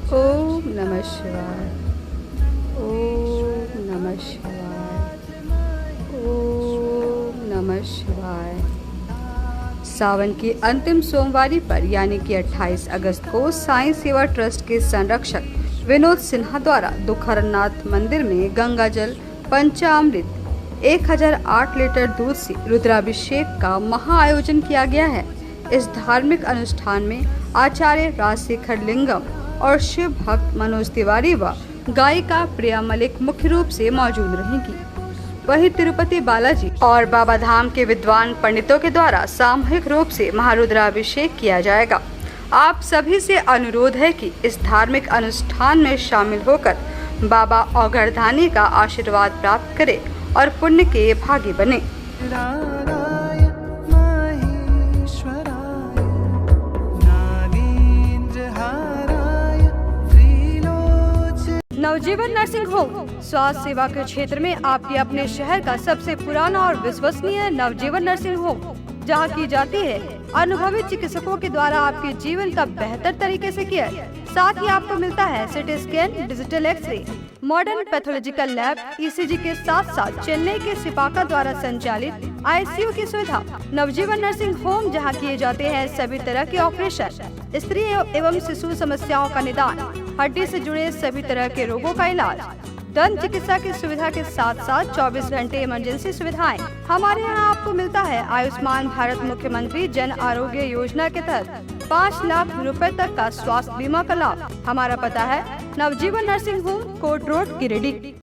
ओम नमः शिवाय। ओम नमः शिवाय। ओम नमः शिवाय। सावन की अंतिम सोमवारी पर यानी कि 28 अगस्त को साईं सेवा ट्रस्ट के संरक्षक विनोद सिन्हा द्वारा दुखहरनाथ मंदिर में गंगा जल पंचामृत 1008 लीटर दूध से रुद्राभिषेक का महाआयोजन किया गया है। इस धार्मिक अनुष्ठान में आचार्य राजशेखर लिंगम और शिव भक्त मनोज तिवारी व गायिका प्रिया मलिक मुख्य रूप से मौजूद रहेंगी। वहीं तिरुपति बालाजी और बाबा धाम के विद्वान पंडितों के द्वारा सामूहिक रूप से महारुद्राभिषेक किया जाएगा। आप सभी से अनुरोध है कि इस धार्मिक अनुष्ठान में शामिल होकर बाबा औगरधानी का आशीर्वाद प्राप्त करें और पुण्य के भागी बने। नवजीवन नर्सिंग होम स्वास्थ्य सेवा के क्षेत्र में आपके अपने शहर का सबसे पुराना और विश्वसनीय नवजीवन नर्सिंग होम, जहां की जाती है अनुभवी चिकित्सकों के द्वारा आपके जीवन का बेहतर तरीके से केयर। साथ ही आपको मिलता है CT scan, digital x ray, modern pathological lab, ECG के साथ साथ चेन्नई के सिपाका द्वारा संचालित आईसीयू की सुविधा। नवजीवन नर्सिंग होम जहां किए जाते हैं सभी तरह के ऑपरेशन, स्त्री एवं शिशु समस्याओं का निदान, हड्डी से जुड़े सभी तरह के रोगों का इलाज, दंत चिकित्सा की सुविधा के साथ साथ 24 घंटे इमरजेंसी सुविधाएं। हमारे यहाँ आपको मिलता है आयुष्मान भारत मुख्यमंत्री जन आरोग्य योजना के तहत 5 लाख रुपए तक का स्वास्थ्य बीमा का लाभ। हमारा पता है Navjivan nursing home, Kot road, Giridih.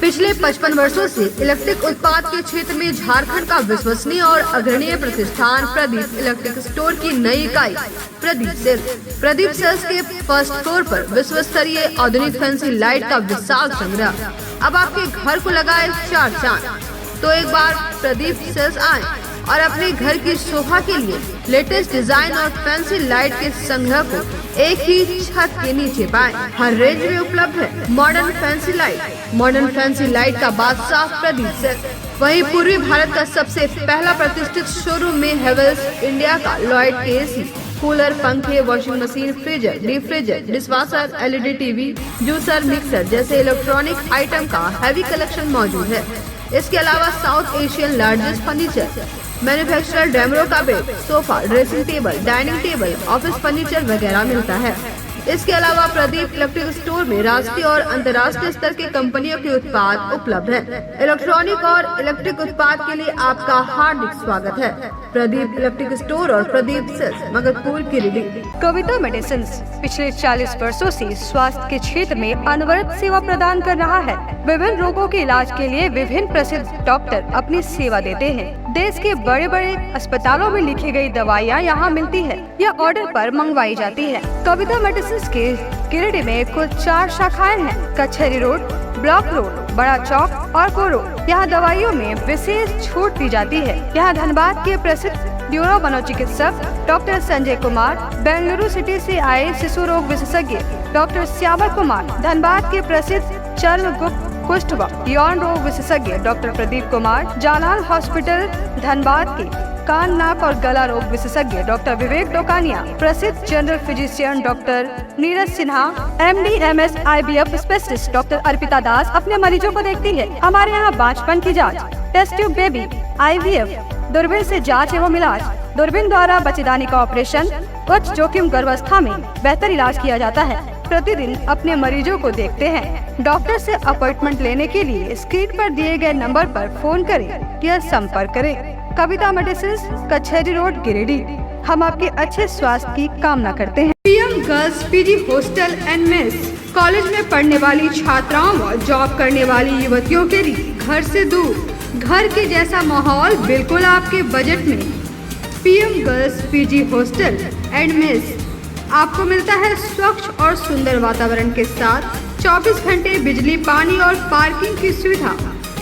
पिछले 55 वर्षों से इलेक्ट्रिक उत्पाद के क्षेत्र में झारखंड का विश्वसनीय और अग्रणीय प्रतिष्ठान प्रदीप इलेक्ट्रिक स्टोर की नई इकाई प्रदीप सेल्स के फर्स्ट फ्लोर पर विश्व स्तरीय आधुनिक फैंसी लाइट का विशाल संग्रह। अब आपके घर को लगाए 4 चांद। तो एक बार प्रदीप सेल्स आए और अपने घर की शोभा के लिए लेटेस्ट डिजाइन और फैंसी लाइट के संग्रह को एक ही छत के नीचे पाएं। हर रेंज में उपलब्ध है मॉडर्न फैंसी लाइट का बादशाह प्रदीप सेल्स। वहीं पूर्वी भारत का सबसे पहला प्रतिष्ठित शोरूम में हेवेल्स इंडिया का लॉयड के एसी, कूलर, पंखे, washing machine, freezer, deep freezer, dishwasher, LED TV, juicer, mixer जैसे इलेक्ट्रॉनिक आइटम का हैवी कलेक्शन मौजूद है। इसके अलावा South Asian largest furniture manufacturer Damro का bed, sofa, dressing table, dining table, office furniture वगैरह मिलता है। इसके अलावा प्रदीप इलेक्ट्रिक स्टोर में राष्ट्रीय और अंतर्राष्ट्रीय स्तर की कंपनियों के उत्पाद उपलब्ध हैं। इलेक्ट्रॉनिक और इलेक्ट्रिक उत्पाद के लिए आपका हार्दिक स्वागत है। प्रदीप इलेक्ट्रिक स्टोर और प्रदीप सेल्स, मगरपुर, गिरिडीह। कविता मेडिसिन पिछले 40 वर्षों से स्वास्थ्य के क्षेत्र में अनवरत सेवा प्रदान कर रहा है। विभिन्न रोगों के इलाज के लिए विभिन्न प्रसिद्ध डॉक्टर अपनी सेवा देते हैं। देश के बड़े बड़े अस्पतालों में लिखी गई दवाइयाँ यहाँ मिलती है या ऑर्डर पर मंगवाई जाती है। कविता मेडिसिन के गिरिडीह में कुल 4 शाखाएं हैं। कचहरी रोड, ब्लॉक रोड, बड़ा चौक और कोरो। यहाँ दवाइयों में विशेष छूट दी जाती है। यहाँ धनबाद के प्रसिद्ध न्यूरो मनोचिकित्सक डॉक्टर संजय कुमार, बेंगलुरु सिटी से आए शिशु रोग विशेषज्ञ डॉक्टर श्यामल कुमार, धनबाद के प्रसिद्ध चर्म, गुप्त, कुष्ठ व यौन रोग विशेषज्ञ डॉक्टर प्रदीप कुमार, जालान हॉस्पिटल धनबाद के कान, नाक और गला रोग विशेषज्ञ डॉक्टर विवेक डोकानिया, प्रसिद्ध general physician doctor Neeraj Sinha, MD MS IVF specialist doctor Arpita Das अपने मरीजों को देखती है। हमारे यहाँ बांझपन की जांच, टेस्ट ट्यूब बेबी, IVF, दूरबीन से जांच एवं इलाज, दूरबीन द्वारा बच्चेदानी का ऑपरेशन, उच्च जोखिम गर्भावस्था में बेहतर इलाज किया जाता है। प्रतिदिन अपने मरीजों को देखते हैं। डॉक्टर से अपॉइंटमेंट लेने के लिए स्क्रीन पर दिए गए नंबर पर फोन करें या संपर्क करें। कविता मेडिसिन, कचहरी रोड, गिरिडीह। हम आपके अच्छे स्वास्थ्य की कामना करते हैं। PM girls PG hostel and mess college में पढ़ने वाली छात्राओं व जॉब करने वाली युवतियों के लिए घर से दूर, घर के जैसा माहौल बिल्कुल आपके बजट में। PM girls PG hostel and mess आपको मिलता है स्वच्छ और सुंदर वातावरण के साथ 24 घंटे बिजली, पानी और पार्किंग की सुविधा।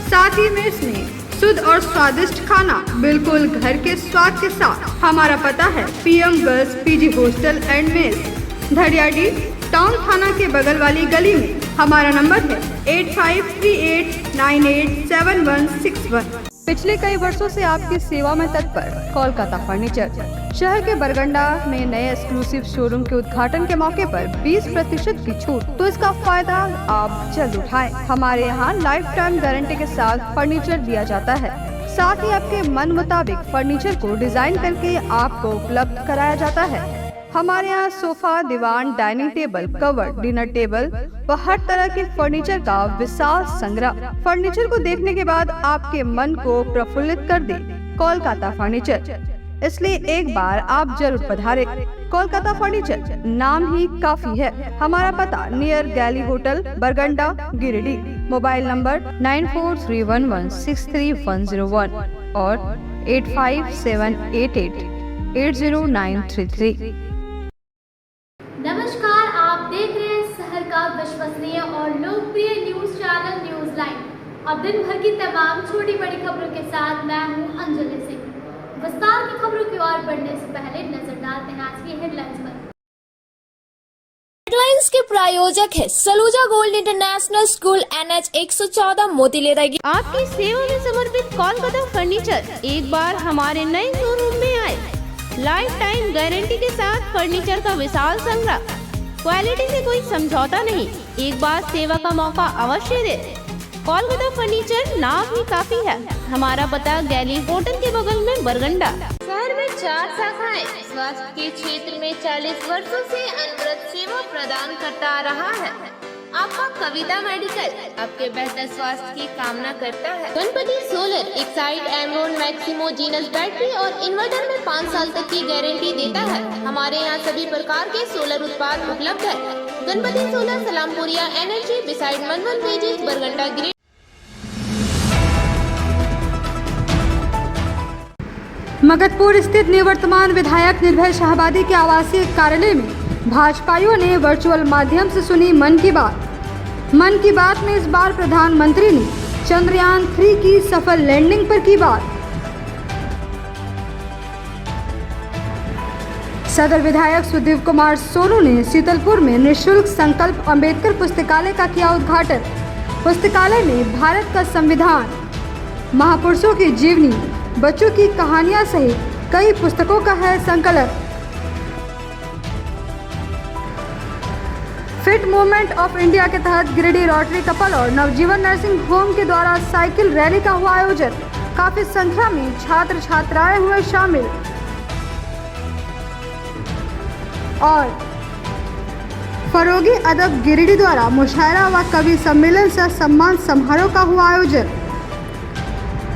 साथ ही मेस में शुद्ध और स्वादिष्ट खाना बिल्कुल घर के स्वाद के साथ। हमारा पता है PM girls PG hostel and mess, Dhadiyadi town थाना के बगल वाली गली में। हमारा नंबर है 8538987161। पिछले कई वर्षों से आपकी सेवा में तत्पर कोलकाता फर्नीचर। शहर के बरगंडा में नए एक्सक्लूसिव शोरूम के उद्घाटन के मौके पर 20% की छूट, तो इसका फायदा आप जल्द उठाएं। हमारे यहाँ लाइफ टाइम गारंटी के साथ फर्नीचर दिया जाता है। साथ ही आपके मन मुताबिक फर्नीचर को डिजाइन करके आपको उपलब्ध कराया जाता है। हमारे यहाँ सोफा, दीवान, dining table, cover, dinner table व हर तरह के फर्नीचर का विशाल संग्रह। फर्नीचर को देखने के बाद आपके मन को प्रफुल्लित कर दे कोलकाता फर्नीचर, इसलिए एक बार आप जरूर पधारें। कोलकाता फर्नीचर नाम ही काफी है। हमारा पता नियर गैली होटल, बरगंडा, गिरिडीह। मोबाइल नंबर 9431163101 और 8578880933। नमस्कार, आप देख रहे हैं शहर का विश्वसनीय और लोकप्रिय न्यूज चैनल न्यूज लाइन। अब दिन भर की तमाम छोटी बड़ी खबरों के साथ मैं हूं अंजलि सिंह। विस्तार की खबरों की ओर बढ़ने से पहले नजर डालते हैं आज की हेडलाइंस पर। हेडलाइंस के प्रायोजक है Saluja gold international school, NH 114 मोतीलेरा। आपकी सेवा में समर्पित कोलकाता फर्नीचर एक बार हमारे नए शोरूम में आए। लाइफ टाइम गारंटी के साथ फर्नीचर का विशाल संग्रह, क्वालिटी से कोई समझौता नहीं। एक बार सेवा का मौका अवश्य दे। कोलकाता फर्नीचर नाम ही काफी है। हमारा पता गैली होटल के बगल में बरगंडा। शहर में 4 शाखाएं। स्वास्थ्य के क्षेत्र में 40 वर्षों से अनवरत सेवा प्रदान करता आ रहा है। आपका कविता मेडिकल आपके बेहतर स्वास्थ्य की कामना करता है। Ganpati solar Exide Amaron Maximo genus battery और इन्वर्टर में 5 साल तक की गारंटी देता है। हमारे यहाँ सभी प्रकार के सोलर उत्पाद उपलब्ध है। Ganpati solar, Salampuria energy, beside मनवन वेजेस, बरगंडा ग्रेड। मगधपुर स्थित निवर्तमान विधायक निर्भय शाहबादी के आवासीय कार्यालय में भाजपाइयों ने वर्चुअल माध्यम से सुनी मन की बात। मन की बात में इस बार प्रधानमंत्री ने चंद्रयान 3 की सफल लैंडिंग पर की बात। सदर विधायक सुदीप कुमार सोनू ने शीतलपुर में निःशुल्क संकल्प अंबेडकर पुस्तकालय का किया उद्घाटन। पुस्तकालय में भारत का संविधान, महापुरुषों की जीवनी, बच्चों की कहानियां सहित कई पुस्तकों का है संकलन। फिट मूवमेंट ऑफ इंडिया के तहत गिरिडीह रोटरी कपल और नवजीवन नर्सिंग होम के द्वारा साइकिल रैली का हुआ आयोजन। काफी संख्या में छात्र छात्राएं हुए शामिल। और फरोगी अदब गिरिडीह द्वारा मुशायरा व कवि सम्मेलन सह सम्मान समारोह का हुआ आयोजन।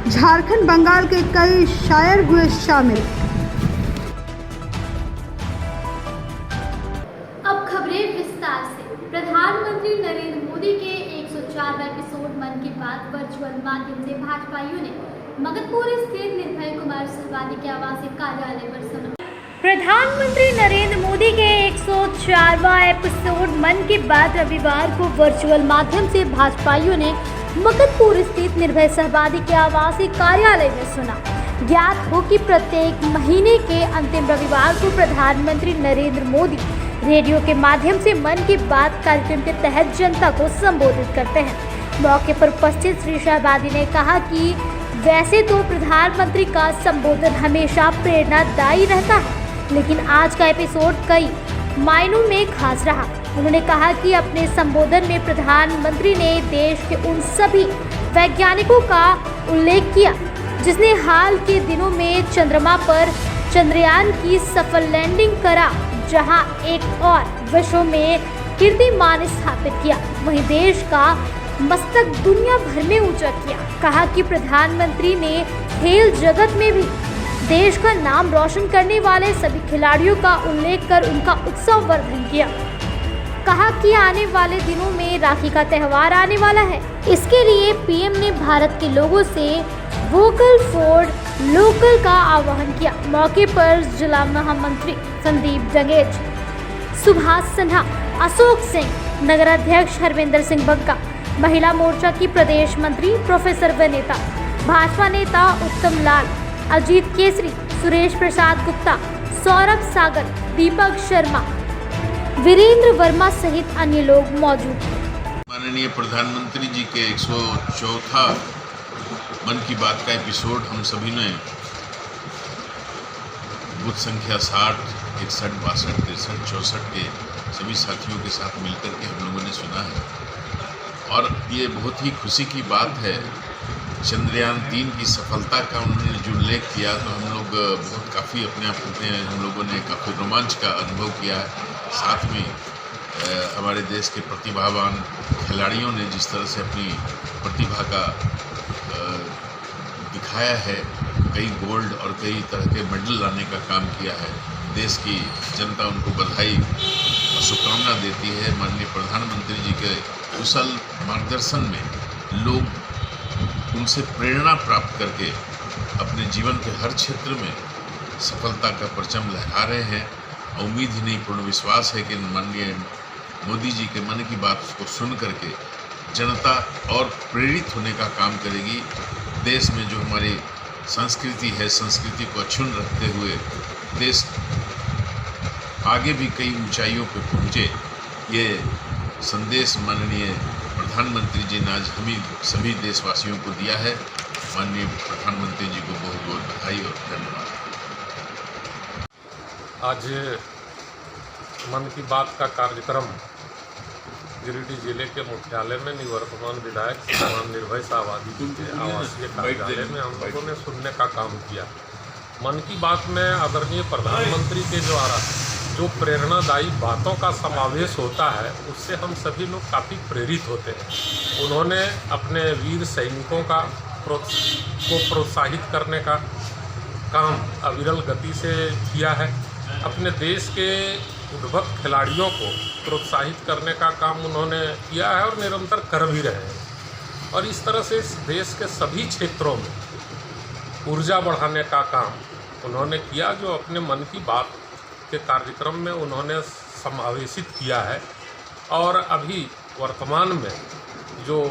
झारखंड, बंगाल के कई शायर हुए शामिल। अब खबरें विस्तार से। प्रधानमंत्री नरेंद्र मोदी के 104वां एपिसोड मन की बात वर्चुअल माध्यम से भाजपाइयों ने मगधपुर स्थित निर्भय कुमार शाहबादी के आवासीय कार्यालय पर सुना। प्रधानमंत्री नरेंद्र मोदी के 104वां एपिसोड मन की बात रविवार को वर्चुअल माध्यम से भाजपाइयों ने मगधपुर स्थित निर्भय शाहबादी के आवासीय कार्यालय में सुना। ज्ञात हो कि प्रत्येक महीने के अंतिम रविवार को प्रधानमंत्री नरेंद्र मोदी रेडियो के माध्यम से मन की बात कार्यक्रम के तहत जनता को संबोधित करते हैं। मौके पर उपस्थित श्री शाहबादी ने कहा कि वैसे तो प्रधानमंत्री का संबोधन हमेशा प्रेरणादायी रहता है, लेकिन आज का एपिसोड कई मायनों में खास रहा। उन्होंने कहा कि अपने संबोधन में प्रधानमंत्री ने देश के उन सभी वैज्ञानिकों का उल्लेख किया जिसने हाल के दिनों में चंद्रमा पर चंद्रयान की सफल लैंडिंग करा, जहां एक और विश्व में कीर्तिमान स्थापित किया, वहीं देश का मस्तक दुनिया भर में ऊंचा किया। कहा कि प्रधानमंत्री ने खेल जगत में भी देश का नाम रोशन करने वाले सभी खिलाड़ियों का उल्लेख कर उनका उत्सववर्धन किया। कहा कि आने वाले दिनों में राखी का त्यौहार आने वाला है, इसके लिए पीएम ने भारत के लोगों से वोकल फॉर लोकल का आह्वान किया। मौके पर जिला महामंत्री संदीप जंगेज, सुभाष सिन्हा, अशोक सिंह, नगराध्यक्ष हरविंदर सिंह बग्गा, महिला मोर्चा की प्रदेश मंत्री प्रोफेसर विनीता, भाजपा नेता उत्तम लाल, अजीत केसरी, सुरेश प्रसाद गुप्ता, सौरभ सागर, दीपक शर्मा, वीरेंद्र वर्मा सहित अन्य लोग मौजूद हैं। माननीय प्रधानमंत्री जी के 104वां मन की बात का एपिसोड हम सभी ने बूथ संख्या 60, 61, 62, 63, 64 के सभी साथियों के साथ मिलकर के हम लोगों ने सुना है। और ये बहुत ही खुशी की बात है, चंद्रयान 3 की सफलता का उन्होंने जो उल्लेख किया तो हम लोग बहुत काफ़ी अपने आप में हम लोगों ने काफ़ी रोमांच का अनुभव किया है। साथ में हमारे देश के प्रतिभावान खिलाड़ियों ने जिस तरह से अपनी प्रतिभा का दिखाया है, कई गोल्ड और कई तरह के मेडल लाने का काम किया है। देश की जनता उनको बधाई और शुभकामना देती है। माननीय प्रधानमंत्री जी के कुशल मार्गदर्शन में लोग उनसे प्रेरणा प्राप्त करके अपने जीवन के हर क्षेत्र में सफलता का परचम लहरा रहे हैं। उम्मीद ही नहीं, पूर्ण विश्वास है कि माननीय मोदी जी के मन की बात को सुन करके जनता और प्रेरित होने का काम करेगी। देश में जो हमारी संस्कृति है, संस्कृति को अक्षुण्ण रखते हुए देश आगे भी कई ऊंचाइयों पर पहुँचे, ये संदेश माननीय प्रधानमंत्री जी ने आज हमें सभी देशवासियों को दिया है। माननीय प्रधानमंत्री जी को बहुत बहुत बधाई और धन्यवाद। आज मन की बात का कार्यक्रम गिरिडीह जिले के मुख्यालय में निवर्तमान विधायक श्रीमान निर्भय साहबादी जी के आवासीय कार्यालय में हम लोगों ने सुनने का काम किया। मन की बात में आदरणीय प्रधानमंत्री के द्वारा जो प्रेरणादायी बातों का समावेश होता है, उससे हम सभी लोग काफ़ी प्रेरित होते हैं। उन्होंने अपने वीर सैनिकों को प्रोत्साहित करने का काम अविरल गति से किया है। अपने देश के उद्भव खिलाड़ियों को प्रोत्साहित करने का काम उन्होंने किया है और निरंतर कर भी रहे हैं। और इस तरह से इस देश के सभी क्षेत्रों में ऊर्जा बढ़ाने का काम उन्होंने किया, जो अपने मन की बात के कार्यक्रम में उन्होंने समावेशित किया है। और अभी वर्तमान में जो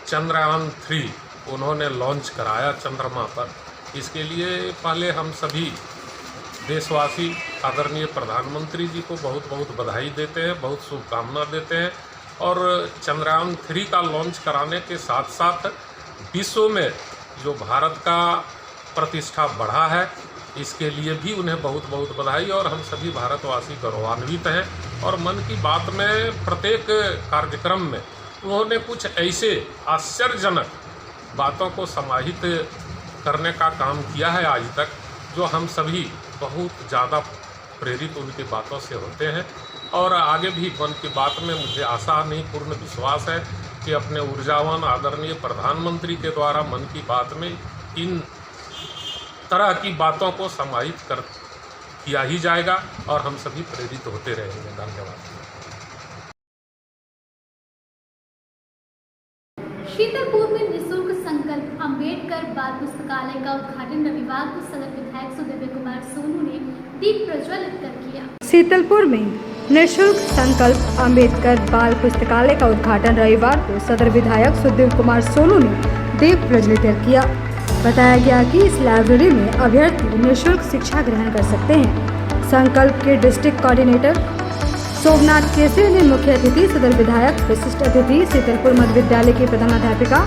चंद्रयान 3 उन्होंने लॉन्च कराया चंद्रमा पर, इसके लिए पहले हम सभी देशवासी आदरणीय प्रधानमंत्री जी को बहुत बहुत बधाई देते हैं, बहुत शुभकामना देते हैं। और चंद्रयान 3 का लॉन्च कराने के साथ साथ विश्व में जो भारत का प्रतिष्ठा बढ़ा है, इसके लिए भी उन्हें बहुत बहुत बधाई। और हम सभी भारतवासी गौरवान्वित हैं। और मन की बात में प्रत्येक कार्यक्रम में उन्होंने कुछ ऐसे आश्चर्यजनक बातों को समाहित करने का काम किया है आज तक, जो हम सभी बहुत ज़्यादा प्रेरित उनकी बातों से होते हैं। और आगे भी मन की बात में मुझे आशा नहीं, पूर्ण विश्वास है कि अपने ऊर्जावान आदरणीय प्रधानमंत्री के द्वारा मन की बात में इन तरह की बातों को समाहित कर किया ही जाएगा और हम सभी प्रेरित होते रहेंगे। धन्यवाद। शीतलपुर में निःशुल्क संकल्प अंबेडकर बाल पुस्तकालय का उद्घाटन रविवार को सदर विधायक सुदेव कुमार सोनू ने दीप प्रज्वलित कर किया। शीतलपुर में निःशुल्क संकल्प अंबेडकर बाल पुस्तकालय का उद्घाटन रविवार को सदर विधायक सुदेव कुमार सोनू ने दीप प्रज्वलित किया। बताया गया कि इस लाइब्रेरी में अभ्यर्थी निःशुल्क शिक्षा ग्रहण कर सकते हैं। संकल्प के डिस्ट्रिक्ट कोऑर्डिनेटर सोमनाथ केसरी ने मुख्य अतिथि सदर विधायक, विशिष्ट अतिथि शीतलपुर मध्य विद्यालय की प्रधानाध्यापिका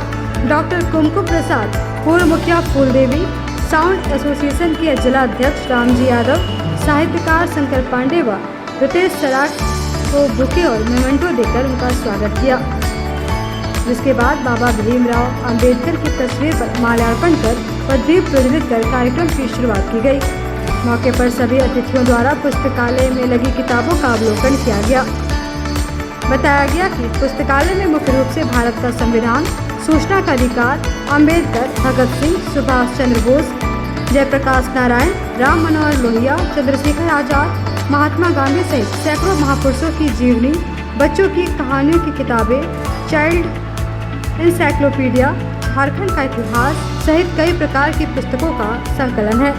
डॉक्टर कुमकुम प्रसाद, पूर्व मुखिया फूलदेवी, साउंड एसोसिएशन के जिला अध्यक्ष रामजी यादव, साहित्यकार शंकर पांडे व रितेश सराठ को बुके और मेमेंटो देकर उनका स्वागत किया। जिसके बाद बाबा भीमराव अंबेडकर की तस्वीर पर माल्यार्पण कर व दीप प्रज्वलित कर कार्यक्रम की शुरुआत की गई। मौके पर सभी अतिथियों द्वारा पुस्तकालय में लगी किताबों का अवलोकन किया गया। बताया गया कि पुस्तकालय में मुख्य रूप से भारत का संविधान, सूचना का अधिकार, अंबेडकर, भगत सिंह, सुभाष चंद्र बोस, जयप्रकाश नारायण, राम मनोहर लोहिया, चंद्रशेखर आजाद, महात्मा गांधी सहित सैकड़ों महापुरुषों की जीवनी, बच्चों की कहानियों की किताबें, चाइल्ड इंसाइक्लोपीडिया, झारखंड का इतिहास सहित कई प्रकार की पुस्तकों का संकलन है।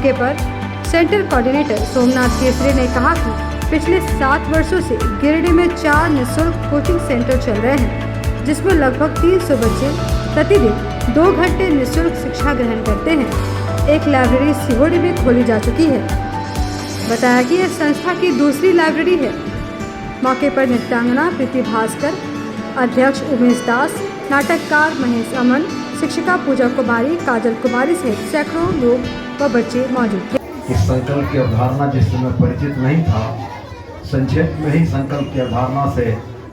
मौके पर सेंटर कोऑर्डिनेटर सोमनाथ केसरी ने कहा कि पिछले 7 वर्षों से गिरिडीह में 4 निःशुल्क कोचिंग सेंटर चल रहे हैं, जिसमें लगभग 300 बच्चे प्रतिदिन 2 घंटे निःशुल्क शिक्षा ग्रहण करते हैं। एक लाइब्रेरी सीहोर में खोली जा चुकी है। बताया कि यह संस्था की दूसरी लाइब्रेरी है। मौके पर नृत्यांगना प्रीति भास्कर, अध्यक्ष उमेश दास, नाटककार महेश अमन, शिक्षिका पूजा कुमारी, काजल कुमारी सहित सैकड़ों लोग व बच्चे मौजूद थे। इस संकल्प की अवधारणा जिससे मैं परिचित नहीं था, संक्षेप में ही संकल्प की अवधारणा से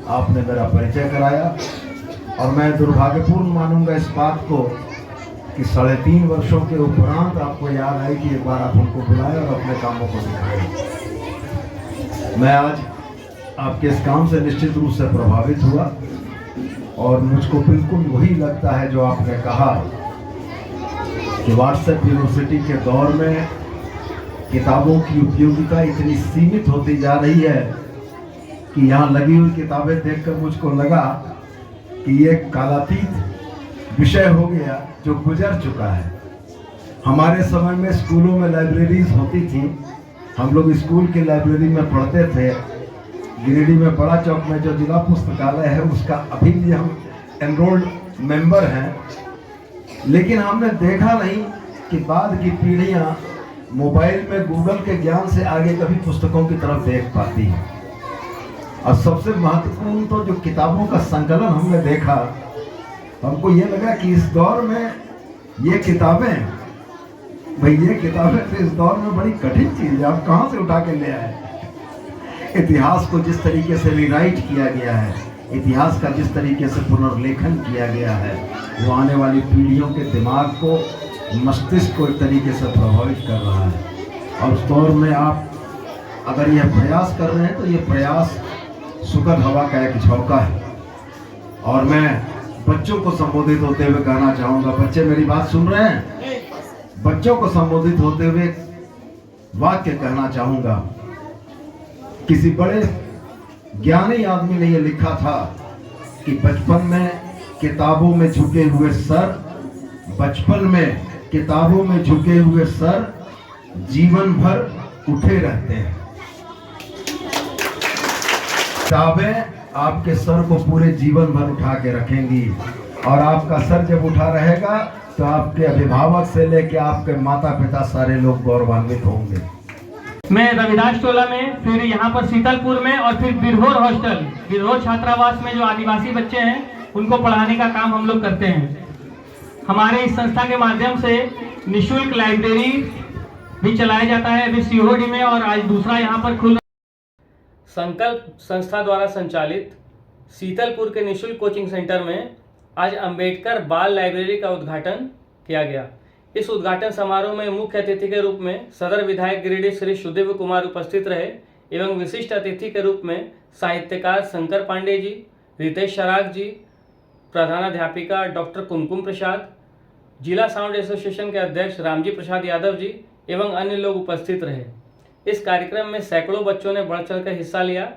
आपने मेरा परिचय कराया और मैं दुर्भाग्यपूर्ण मानूंगा इस बात को कि 3.5 वर्षों के उपरांत आपको याद आई कि एक बार आप हमको बुलाए और अपने कामों को दिखाए। मैं आज आपके इस काम से निश्चित रूप से प्रभावित हुआ और मुझको बिल्कुल वही लगता है जो आपने कहा कि व्हाट्सएप यूनिवर्सिटी के दौर में किताबों की उपयोगिता इतनी सीमित होती जा रही है कि यहाँ लगी हुई किताबें देखकर मुझको लगा कि ये कालातीत विषय हो गया जो गुजर चुका है। हमारे समय में स्कूलों में लाइब्रेरीज होती थी, हम लोग स्कूल की लाइब्रेरी में पढ़ते थे। गिरिडीह में बड़ा चौक में जो जिला पुस्तकालय है उसका अभी भी हम एनरोल्ड मेंबर हैं, लेकिन हमने देखा नहीं कि बाद की पीढ़ियां मोबाइल में गूगल के ज्ञान से आगे कभी पुस्तकों की तरफ देख पाती हैं। और सबसे महत्वपूर्ण तो जो किताबों का संकलन हमने देखा, हमको ये लगा कि इस दौर में ये किताबें तो इस दौर में बड़ी कठिन चीज़ है। आप कहाँ से उठा के ले आए? इतिहास को जिस तरीके से रिराइट किया गया है, इतिहास का जिस तरीके से पुनर्लेखन किया गया है, वो आने वाली पीढ़ियों के दिमाग को, मस्तिष्क को एक तरीके से प्रभावित कर रहा है। और उस दौर में आप अगर यह प्रयास कर रहे हैं तो ये प्रयास सुखद हवा का एक झोंका है। और मैं बच्चों को संबोधित होते हुए कहना चाहूँगा, बच्चे मेरी बात सुन रहे हैं? बच्चों को संबोधित होते हुए वाक्य कहना चाहूँगा। किसी बड़े ज्ञानी आदमी ने यह लिखा था कि बचपन में किताबों में झुके हुए सर, बचपन में किताबों में झुके हुए सर जीवन भर उठे रहते हैं। किताबें आपके सर को पूरे जीवन भर उठा के रखेंगी और आपका सर जब उठा रहेगा तो आपके अभिभावक से लेकर आपके माता पिता सारे लोग गौरवान्वित होंगे। मैं रविदास टोला में, फिर यहाँ पर शीतलपुर में और फिर बिरहोर हॉस्टल, बिरहोर छात्रावास में जो आदिवासी बच्चे हैं उनको पढ़ाने का काम हम लोग करते हैं। हमारे इस संस्था के माध्यम से निःशुल्क लाइब्रेरी भी चलाया जाता है अभी सीहोर में, और आज दूसरा यहाँ पर खुल। संकल्प संस्था द्वारा संचालित शीतलपुर के निःशुल्क कोचिंग सेंटर में आज अंबेडकर बाल लाइब्रेरी का उद्घाटन किया गया। इस उद्घाटन समारोह में मुख्य अतिथि के रूप में सदर विधायक गिरिडीह श्री सुदेव कुमार उपस्थित रहे एवं विशिष्ट अतिथि के रूप में साहित्यकार शंकर पांडे जी, रितेश शराग जी, प्रधानाध्यापिका डॉक्टर कुमकुम प्रसाद, जिला साउंड एसोसिएशन के अध्यक्ष रामजी प्रसाद यादव जी एवं अन्य लोग उपस्थित रहे। इस कार्यक्रम में सैकड़ों बच्चों ने बढ़ चढ़कर हिस्सा लिया।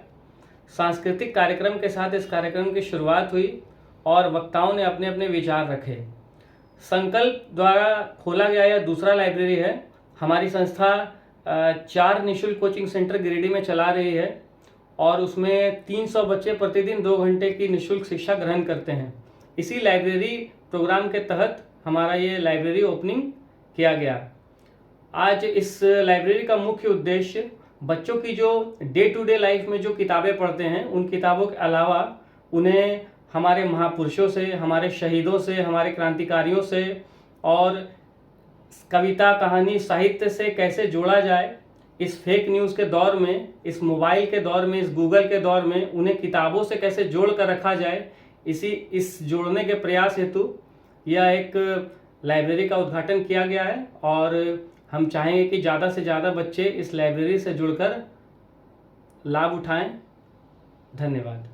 सांस्कृतिक कार्यक्रम के साथ इस कार्यक्रम की शुरुआत हुई और वक्ताओं ने अपने अपने विचार रखे। संकल्प द्वारा खोला गया यह दूसरा लाइब्रेरी है। हमारी संस्था 4 निःशुल्क कोचिंग सेंटर गिरिडीह में चला रही है और उसमें 300 बच्चे प्रतिदिन 2 घंटे की निःशुल्क शिक्षा ग्रहण करते हैं। इसी लाइब्रेरी प्रोग्राम के तहत हमारा ये लाइब्रेरी ओपनिंग किया गया। आज इस लाइब्रेरी का मुख्य उद्देश्य बच्चों की जो डे टू डे लाइफ में जो किताबें पढ़ते हैं, उन किताबों के अलावा उन्हें हमारे महापुरुषों से, हमारे शहीदों से, हमारे क्रांतिकारियों से और कविता, कहानी, साहित्य से कैसे जोड़ा जाए। इस फेक न्यूज़ के दौर में, इस मोबाइल के दौर में, इस गूगल के दौर में उन्हें किताबों से कैसे जोड़ कर रखा जाए, इस जोड़ने के प्रयास हेतु यह एक लाइब्रेरी का उद्घाटन किया गया है और हम चाहेंगे कि ज़्यादा से ज़्यादा बच्चे इस लाइब्रेरी से जुड़कर लाभ उठाएं। धन्यवाद।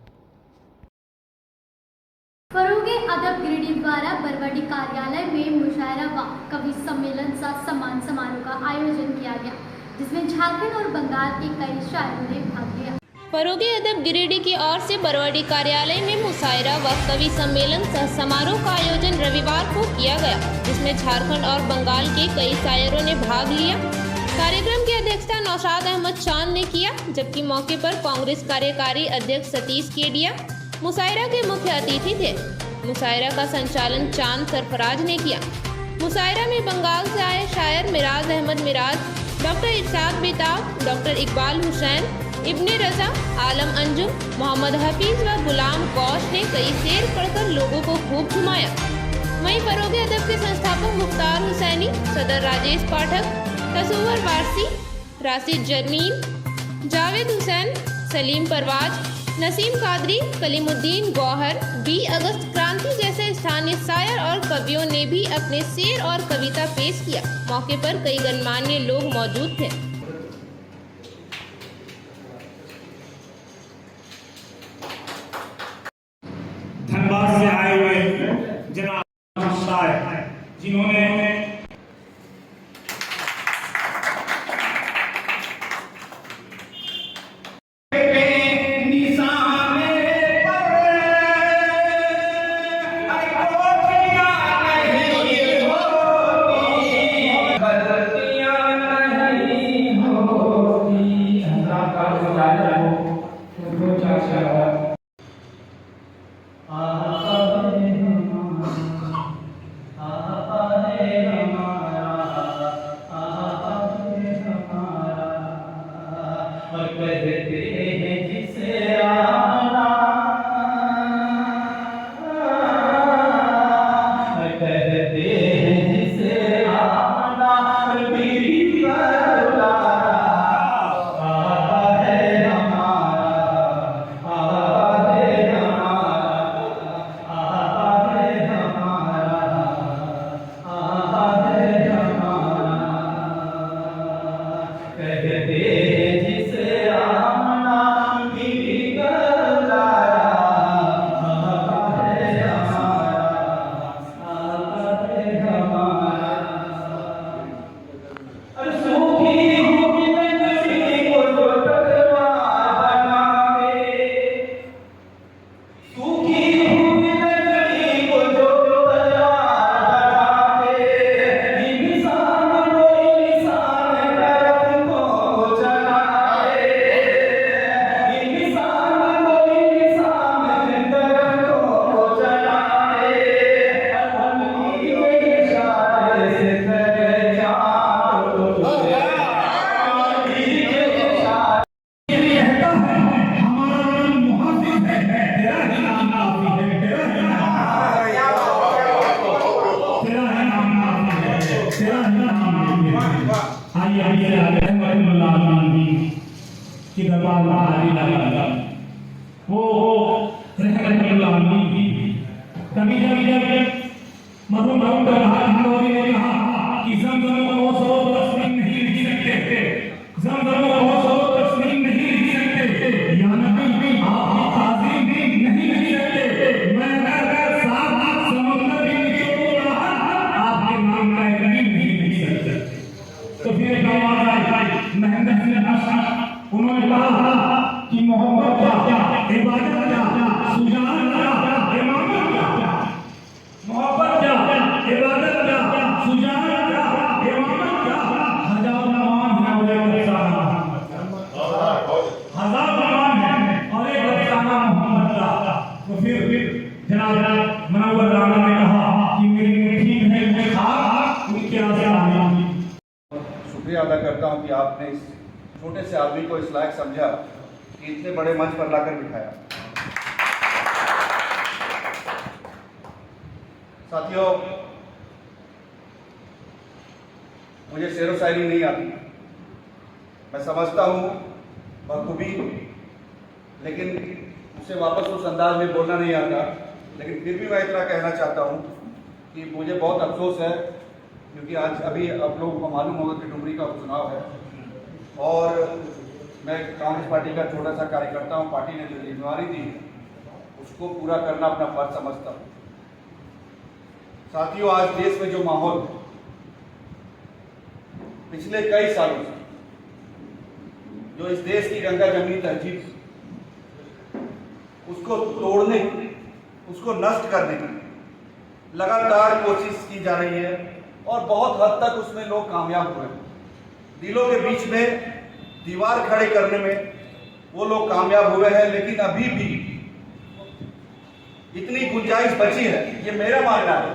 फरोगे अदब गिरिडीह द्वारा बरवाडी कार्यालय में मुशायरा व कवि सम्मेलन सा सम्मान समारोह का आयोजन किया गया, जिसमें झारखंड और बंगाल के कई शायरों ने भाग लिया। फरोगे अदब गिरिडीह की ओर से बरवाडी कार्यालय में मुशायरा व कवि सम्मेलन सह समारोह का आयोजन रविवार को किया गया, जिसमें झारखंड और बंगाल के कई शायरों ने भाग लिया। कार्यक्रम की अध्यक्षता नौशाद अहमद चांद ने किया, जबकि मौके पर कांग्रेस कार्यकारी अध्यक्ष सतीश केडिया मुशायरा के मुख्य अतिथि थे। मुशायरा का संचालन चांद सरफराज ने किया। मुशायरा में बंगाल से आए शायर मिराज अहमद मिराज, डॉक्टर इरशाद बेताब, डॉक्टर इकबाल हुसैन, इब्ने रजा, आलम अंजुम, मोहम्मद हफीज व गुलाम कौश ने कई शेर पढ़कर लोगों को खूब झुमाया। वहीं फरोगे अदब के संस्थापक मुख्तार हुसैनी, सदर राजेश पाठक, तसव्वुर वारसी, राशिद जमीन, जावेद हुसैन, सलीम परवाज, नसीम कादरी, कलीमुद्दीन गौहर, 20 अगस्त क्रांति जैसे स्थानीय शायर और कवियों ने भी अपने शेर और कविता पेश किया। मौके पर कई गणमान्य लोग मौजूद थे। धनबाद से आए हुए जनाब शायर जिन्होंने उन्होंने कहा कि मोहब्बत क्या, इबादत क्या, सुजान क्या, इमामत क्या, मोहब्बत क्या, इबादत क्या, सुजान क्या, इमामत क्या, हजार नमान है और एक अफसाना, हजार नमान है और एक अफसाना मोहम्मद का। तो फिर जनाब मुनव्वर राना ने कहा कि मेरी ठीक है मैं खाक उनके आगे शुक्रिया अदा करता हूँ कि आपने इस छोटे से आदमी को इस लायक समझा कि इतने बड़े मंच पर लाकर बिठाया। साथियों, मुझे शेर व शायरी नहीं आती, मैं समझता हूँ बखूबी, लेकिन उसे वापस उस अंदाज में बोलना नहीं आता। लेकिन फिर भी मैं इतना कहना चाहता हूँ कि मुझे बहुत अफसोस है, क्योंकि आज अभी आप लोगों को मालूम होगा कि डुमरी का उपचुनाव है और मैं कांग्रेस पार्टी का छोटा सा कार्यकर्ता हूँ। पार्टी ने जो जिम्मेवारी दी उसको पूरा करना अपना फर्ज समझता हूँ। साथियों, आज देश में जो माहौल पिछले कई सालों से जो इस देश की गंगा जमनी तहजीब उसको तोड़ने की, उसको नष्ट करने की लगातार कोशिश की जा रही है और बहुत हद तक उसमें लोग कामयाब हुए हैं। दिलों के बीच में दीवार खड़े करने में वो लोग कामयाब हुए हैं, लेकिन अभी भी इतनी गुंजाइश बची है, ये मेरा मानना है,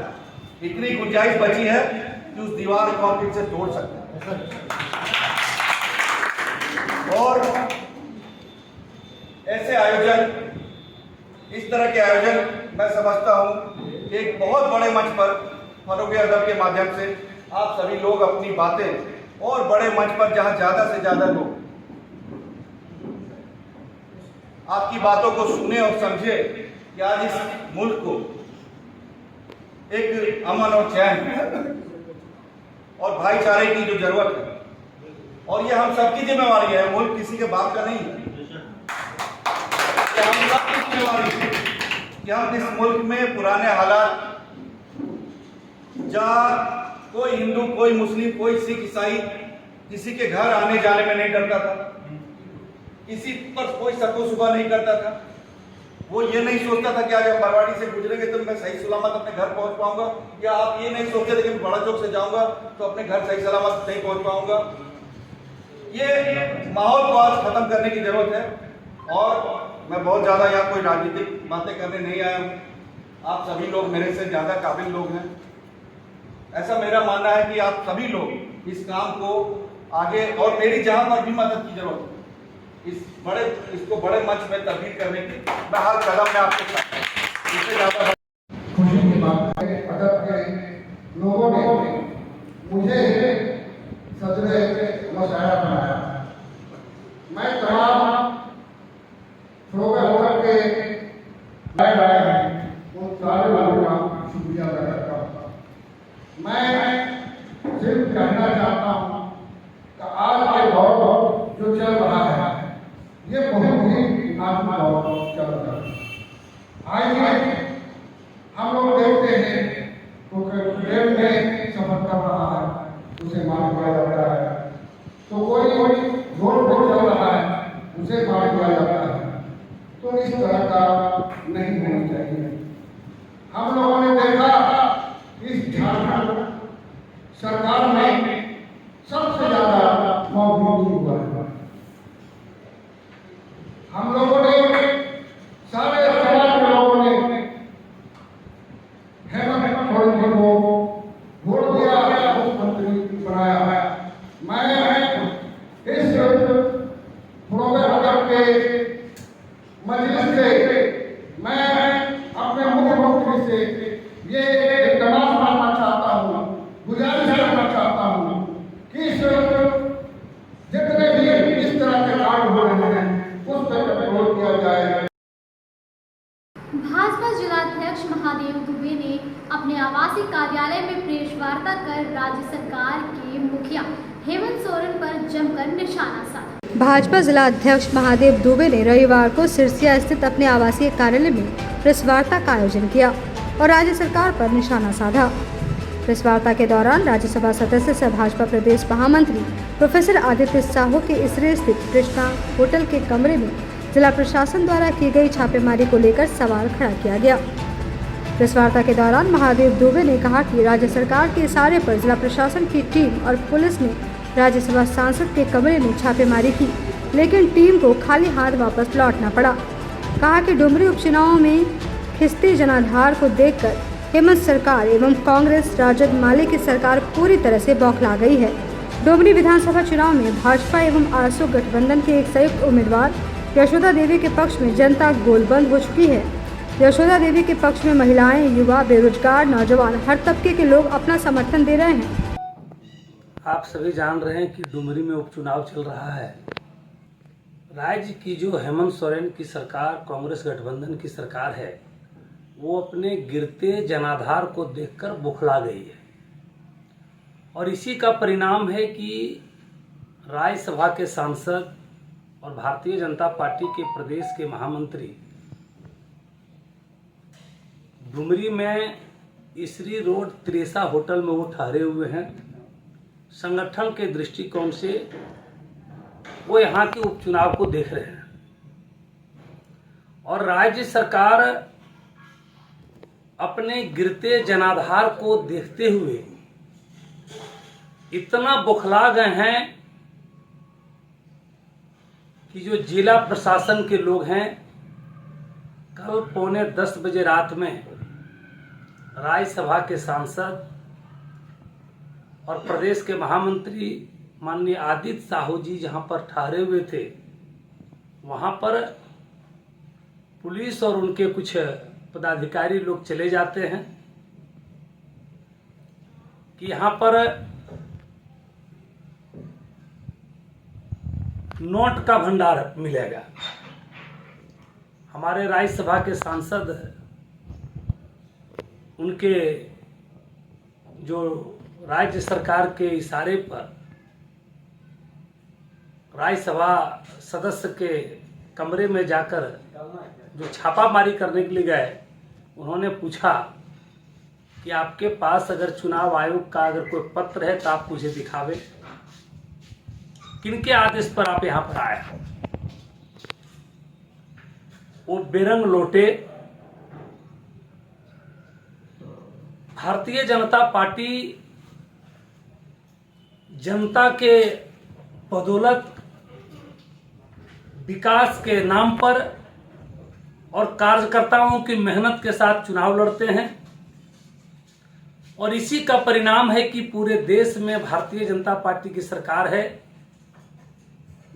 इतनी गुंजाइश बची है कि उस दीवार को हम फिर से तोड़ सकते हैं। और ऐसे आयोजन, इस तरह के आयोजन मैं समझता हूं कि एक बहुत बड़े मंच पर फरोग अदब के माध्यम से आप सभी लोग अपनी बातें और बड़े मंच पर जहां ज्यादा से ज्यादा लोग आपकी बातों को सुने और समझे कि आज इस मुल्क को एक अमन और चैन और भाईचारे की जो जरूरत है, और ये हम सबकी जिम्मेवारी है, मुल्क किसी के बाप का नहीं है, ये हम सबकी जिम्मेवारी है कि हम इस मुल्क में पुराने हालात जहाँ कोई हिंदू, कोई मुस्लिम, कोई सिख, ईसाई किसी के घर आने जाने में नहीं डरता था, किसी पर कोई शको शुबा नहीं करता था, वो ये नहीं सोचता था कि आज आप बरवाड़ी से गुजरेंगे तो मैं सही सलामत अपने घर पहुंच पाऊंगा, या आप ये नहीं सोचते थे कि मैं बड़ा चौक से जाऊंगा तो अपने घर सही सलामत नहीं पहुंच पाऊंगा। ये माहौल को आज खत्म करने की जरूरत है और मैं बहुत ज्यादा यहाँ कोई राजनीतिक बातें करने नहीं आया हूँ। आप सभी लोग मेरे से ज्यादा काबिल लोग हैं। ऐसा मेरा मानना है कि आप सभी लोग इस काम को आगे, और मेरी जहां पर भी मदद की जरूरत है इसको बड़े मंच में तब्दील करने की मैं हर कदम में आपके साथ हूं। इससे ज्यादा खुशी की बात है, अदब के लोगों ने मुझे सदरे मुशायरा बनाया। मैं तमाम श्रोता होकर के लाए हैं उन सारे लोगों का शुक्रिया अदा करता हूँ। मैं सिर्फ कहना चाहता हूँ कि आज के दौर जो चल रहा है ये बहुत ही नाजुक दौर चल रहा है। आइए हम लोग देखते हैं तो ट्रेन में सफर कर रहा है उसे मार दिया जाता है, तो कोई रोड पर चल रहा है उसे मार दिया जाता है। तो इस तरह का नहीं होना चाहिए। हम लोगों ने देखा इस झारखंड सरकार में सबसे ज्यादा मौजूद हुआ है। हम लोगों ने सारे समाज के लोगों ने हेमंत सोरेन को वोट दिया, मुख्यमंत्री बनाया है। मैं इस प्रोग्राम के मजलिस से मैं अपने मुख्यमंत्री से ये दबाव करना चाहता हूँ, गुजारिश करना चाहता हूँ कि जितने भी इस तरह के कार्य हो रहे हैं उस पर कंट्रोल किया जाए। भाजपा जिलाध्यक्ष महादेव दुबे ने अपने आवासीय कार्यालय में प्रेस वार्ता कर राज्य सरकार के मुखिया हेमंत सोरेन पर जमकर निशाना साधा। भाजपा जिला अध्यक्ष महादेव दुबे ने रविवार को सिरसिया स्थित अपने आवासीय कार्यालय में प्रेस वार्ता का आयोजन किया और राज्य सरकार पर निशाना साधा। प्रेस वार्ता के दौरान राज्यसभा सदस्य सह भाजपा प्रदेश महामंत्री प्रोफेसर आदित्य साहू के इसरे स्थित कृष्णा होटल के कमरे में जिला प्रशासन द्वारा की गई छापेमारी को लेकर सवाल खड़ा किया गया। प्रेस वार्ता के दौरान महादेव दुबे ने कहा कि राज्य सरकार के इशारे पर जिला प्रशासन की टीम और पुलिस ने राज्यसभा सांसद के कमरे में छापेमारी की, लेकिन टीम को खाली हाथ वापस लौटना पड़ा। कहा कि डुमरी उपचुनाव में खिस्ती जनाधार को देखकर हेमंत सरकार एवं कांग्रेस राजद माले की सरकार पूरी तरह से बौखला गई है। डुमरी विधानसभा चुनाव में भाजपा एवं आरसू गठबंधन के एक संयुक्त उम्मीदवार यशोदा देवी के पक्ष में जनता गोलबंद हो चुकी है। यशोदा देवी के पक्ष में महिलाएं, युवा, बेरोजगार, नौजवान, हर तबके के लोग अपना समर्थन दे रहे हैं। आप सभी जान रहे हैं कि डुमरी में उपचुनाव चल रहा है। राज्य की जो हेमंत सोरेन की सरकार, कांग्रेस गठबंधन की सरकार है, वो अपने गिरते जनाधार को देखकर बौखला गई है और इसी का परिणाम है कि राज्यसभा के सांसद और भारतीय जनता पार्टी के प्रदेश के महामंत्री डुमरी में इसरी रोड त्रेसा होटल में वो ठहरे हुए हैं। संगठन के दृष्टिकोण से वो यहाँ के उपचुनाव को देख रहे हैं और राज्य सरकार अपने गिरते जनाधार को देखते हुए इतना बौखला गए हैं कि जो जिला प्रशासन के लोग हैं, कल 9:45 बजे रात में राज्यसभा के सांसद और प्रदेश के महामंत्री माननीय आदित्य साहू जी जहां पर ठहरे हुए थे, वहां पर पुलिस और उनके कुछ पदाधिकारी लोग चले जाते हैं कि यहाँ पर नोट का भंडार मिलेगा। हमारे राज्यसभा के सांसद उनके जो राज्य सरकार के इशारे पर राज्यसभा सदस्य के कमरे में जाकर जो छापामारी करने के लिए गए, उन्होंने पूछा कि आपके पास अगर चुनाव आयोग का अगर कोई पत्र है तो आप मुझे दिखावे, किनके आदेश पर आप यहाँ पर आए? वो बेरंग लौटे। भारतीय जनता पार्टी जनता के बदौलत विकास के नाम पर और कार्यकर्ताओं की मेहनत के साथ चुनाव लड़ते हैं, और इसी का परिणाम है कि पूरे देश में भारतीय जनता पार्टी की सरकार है।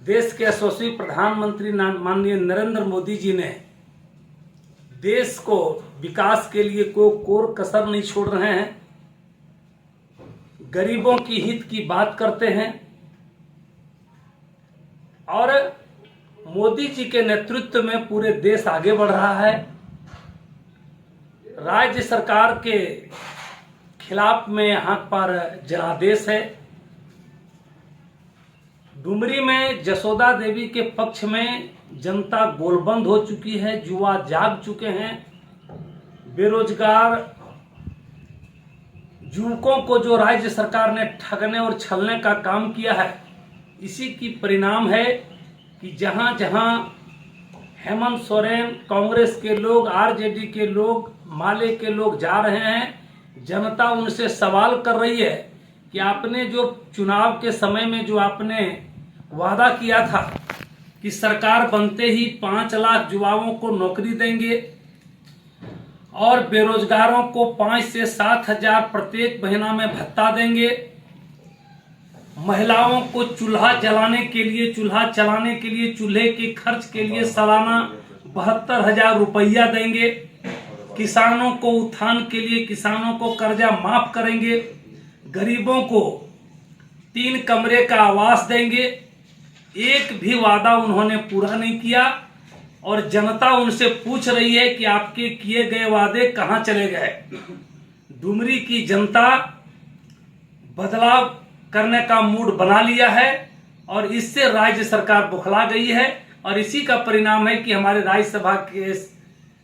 देश के यशस्वी प्रधानमंत्री माननीय नरेंद्र मोदी जी ने देश को विकास के लिए कोई कोर कसर नहीं छोड़ रहे हैं, गरीबों की हित की बात करते हैं, और मोदी जी के नेतृत्व में पूरे देश आगे बढ़ रहा है। राज्य सरकार के खिलाफ में यहाँ पर जनादेश है। डुमरी में जसोदा देवी के पक्ष में जनता गोलबंद हो चुकी है, जुआ जाग चुके हैं। बेरोजगार युवकों को जो राज्य सरकार ने ठगने और छलने का काम किया है, इसी की परिणाम है कि जहां जहां हेमंत सोरेन, कांग्रेस के लोग, आरजेडी के लोग, माले के लोग जा रहे हैं, जनता उनसे सवाल कर रही है कि आपने जो चुनाव के समय में जो आपने वादा किया था कि सरकार बनते ही 5 लाख युवाओं को नौकरी देंगे और बेरोजगारों को 5 से 7 हजार प्रत्येक महीना में भत्ता देंगे, महिलाओं को चूल्हा जलाने के लिए, चूल्हा चलाने के लिए, चूल्हे के खर्च के लिए सालाना 72,000 रुपया देंगे, किसानों को उत्थान के लिए किसानों को कर्जा माफ करेंगे, गरीबों को 3 कमरे का आवास देंगे, एक भी वादा उन्होंने पूरा नहीं किया। और जनता उनसे पूछ रही है कि आपके किए गए वादे कहां चले गए। डुमरी की जनता बदलाव करने का मूड बना लिया है और इससे राज्य सरकार बौखला गई है, और इसी का परिणाम है कि हमारे राज्यसभा के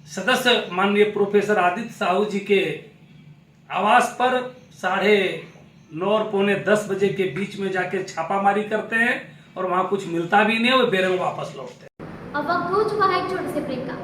सदस्य माननीय प्रोफेसर आदित्य साहू जी के आवास पर 9:30 और 9:45 बजे के बीच में जाकर छापामारी करते हैं, और वहां कुछ मिलता भी नहीं, वो बेरंग वापस लौटते हैं। अब वक्त हो चुका है एक छोटे से ब्रेक का।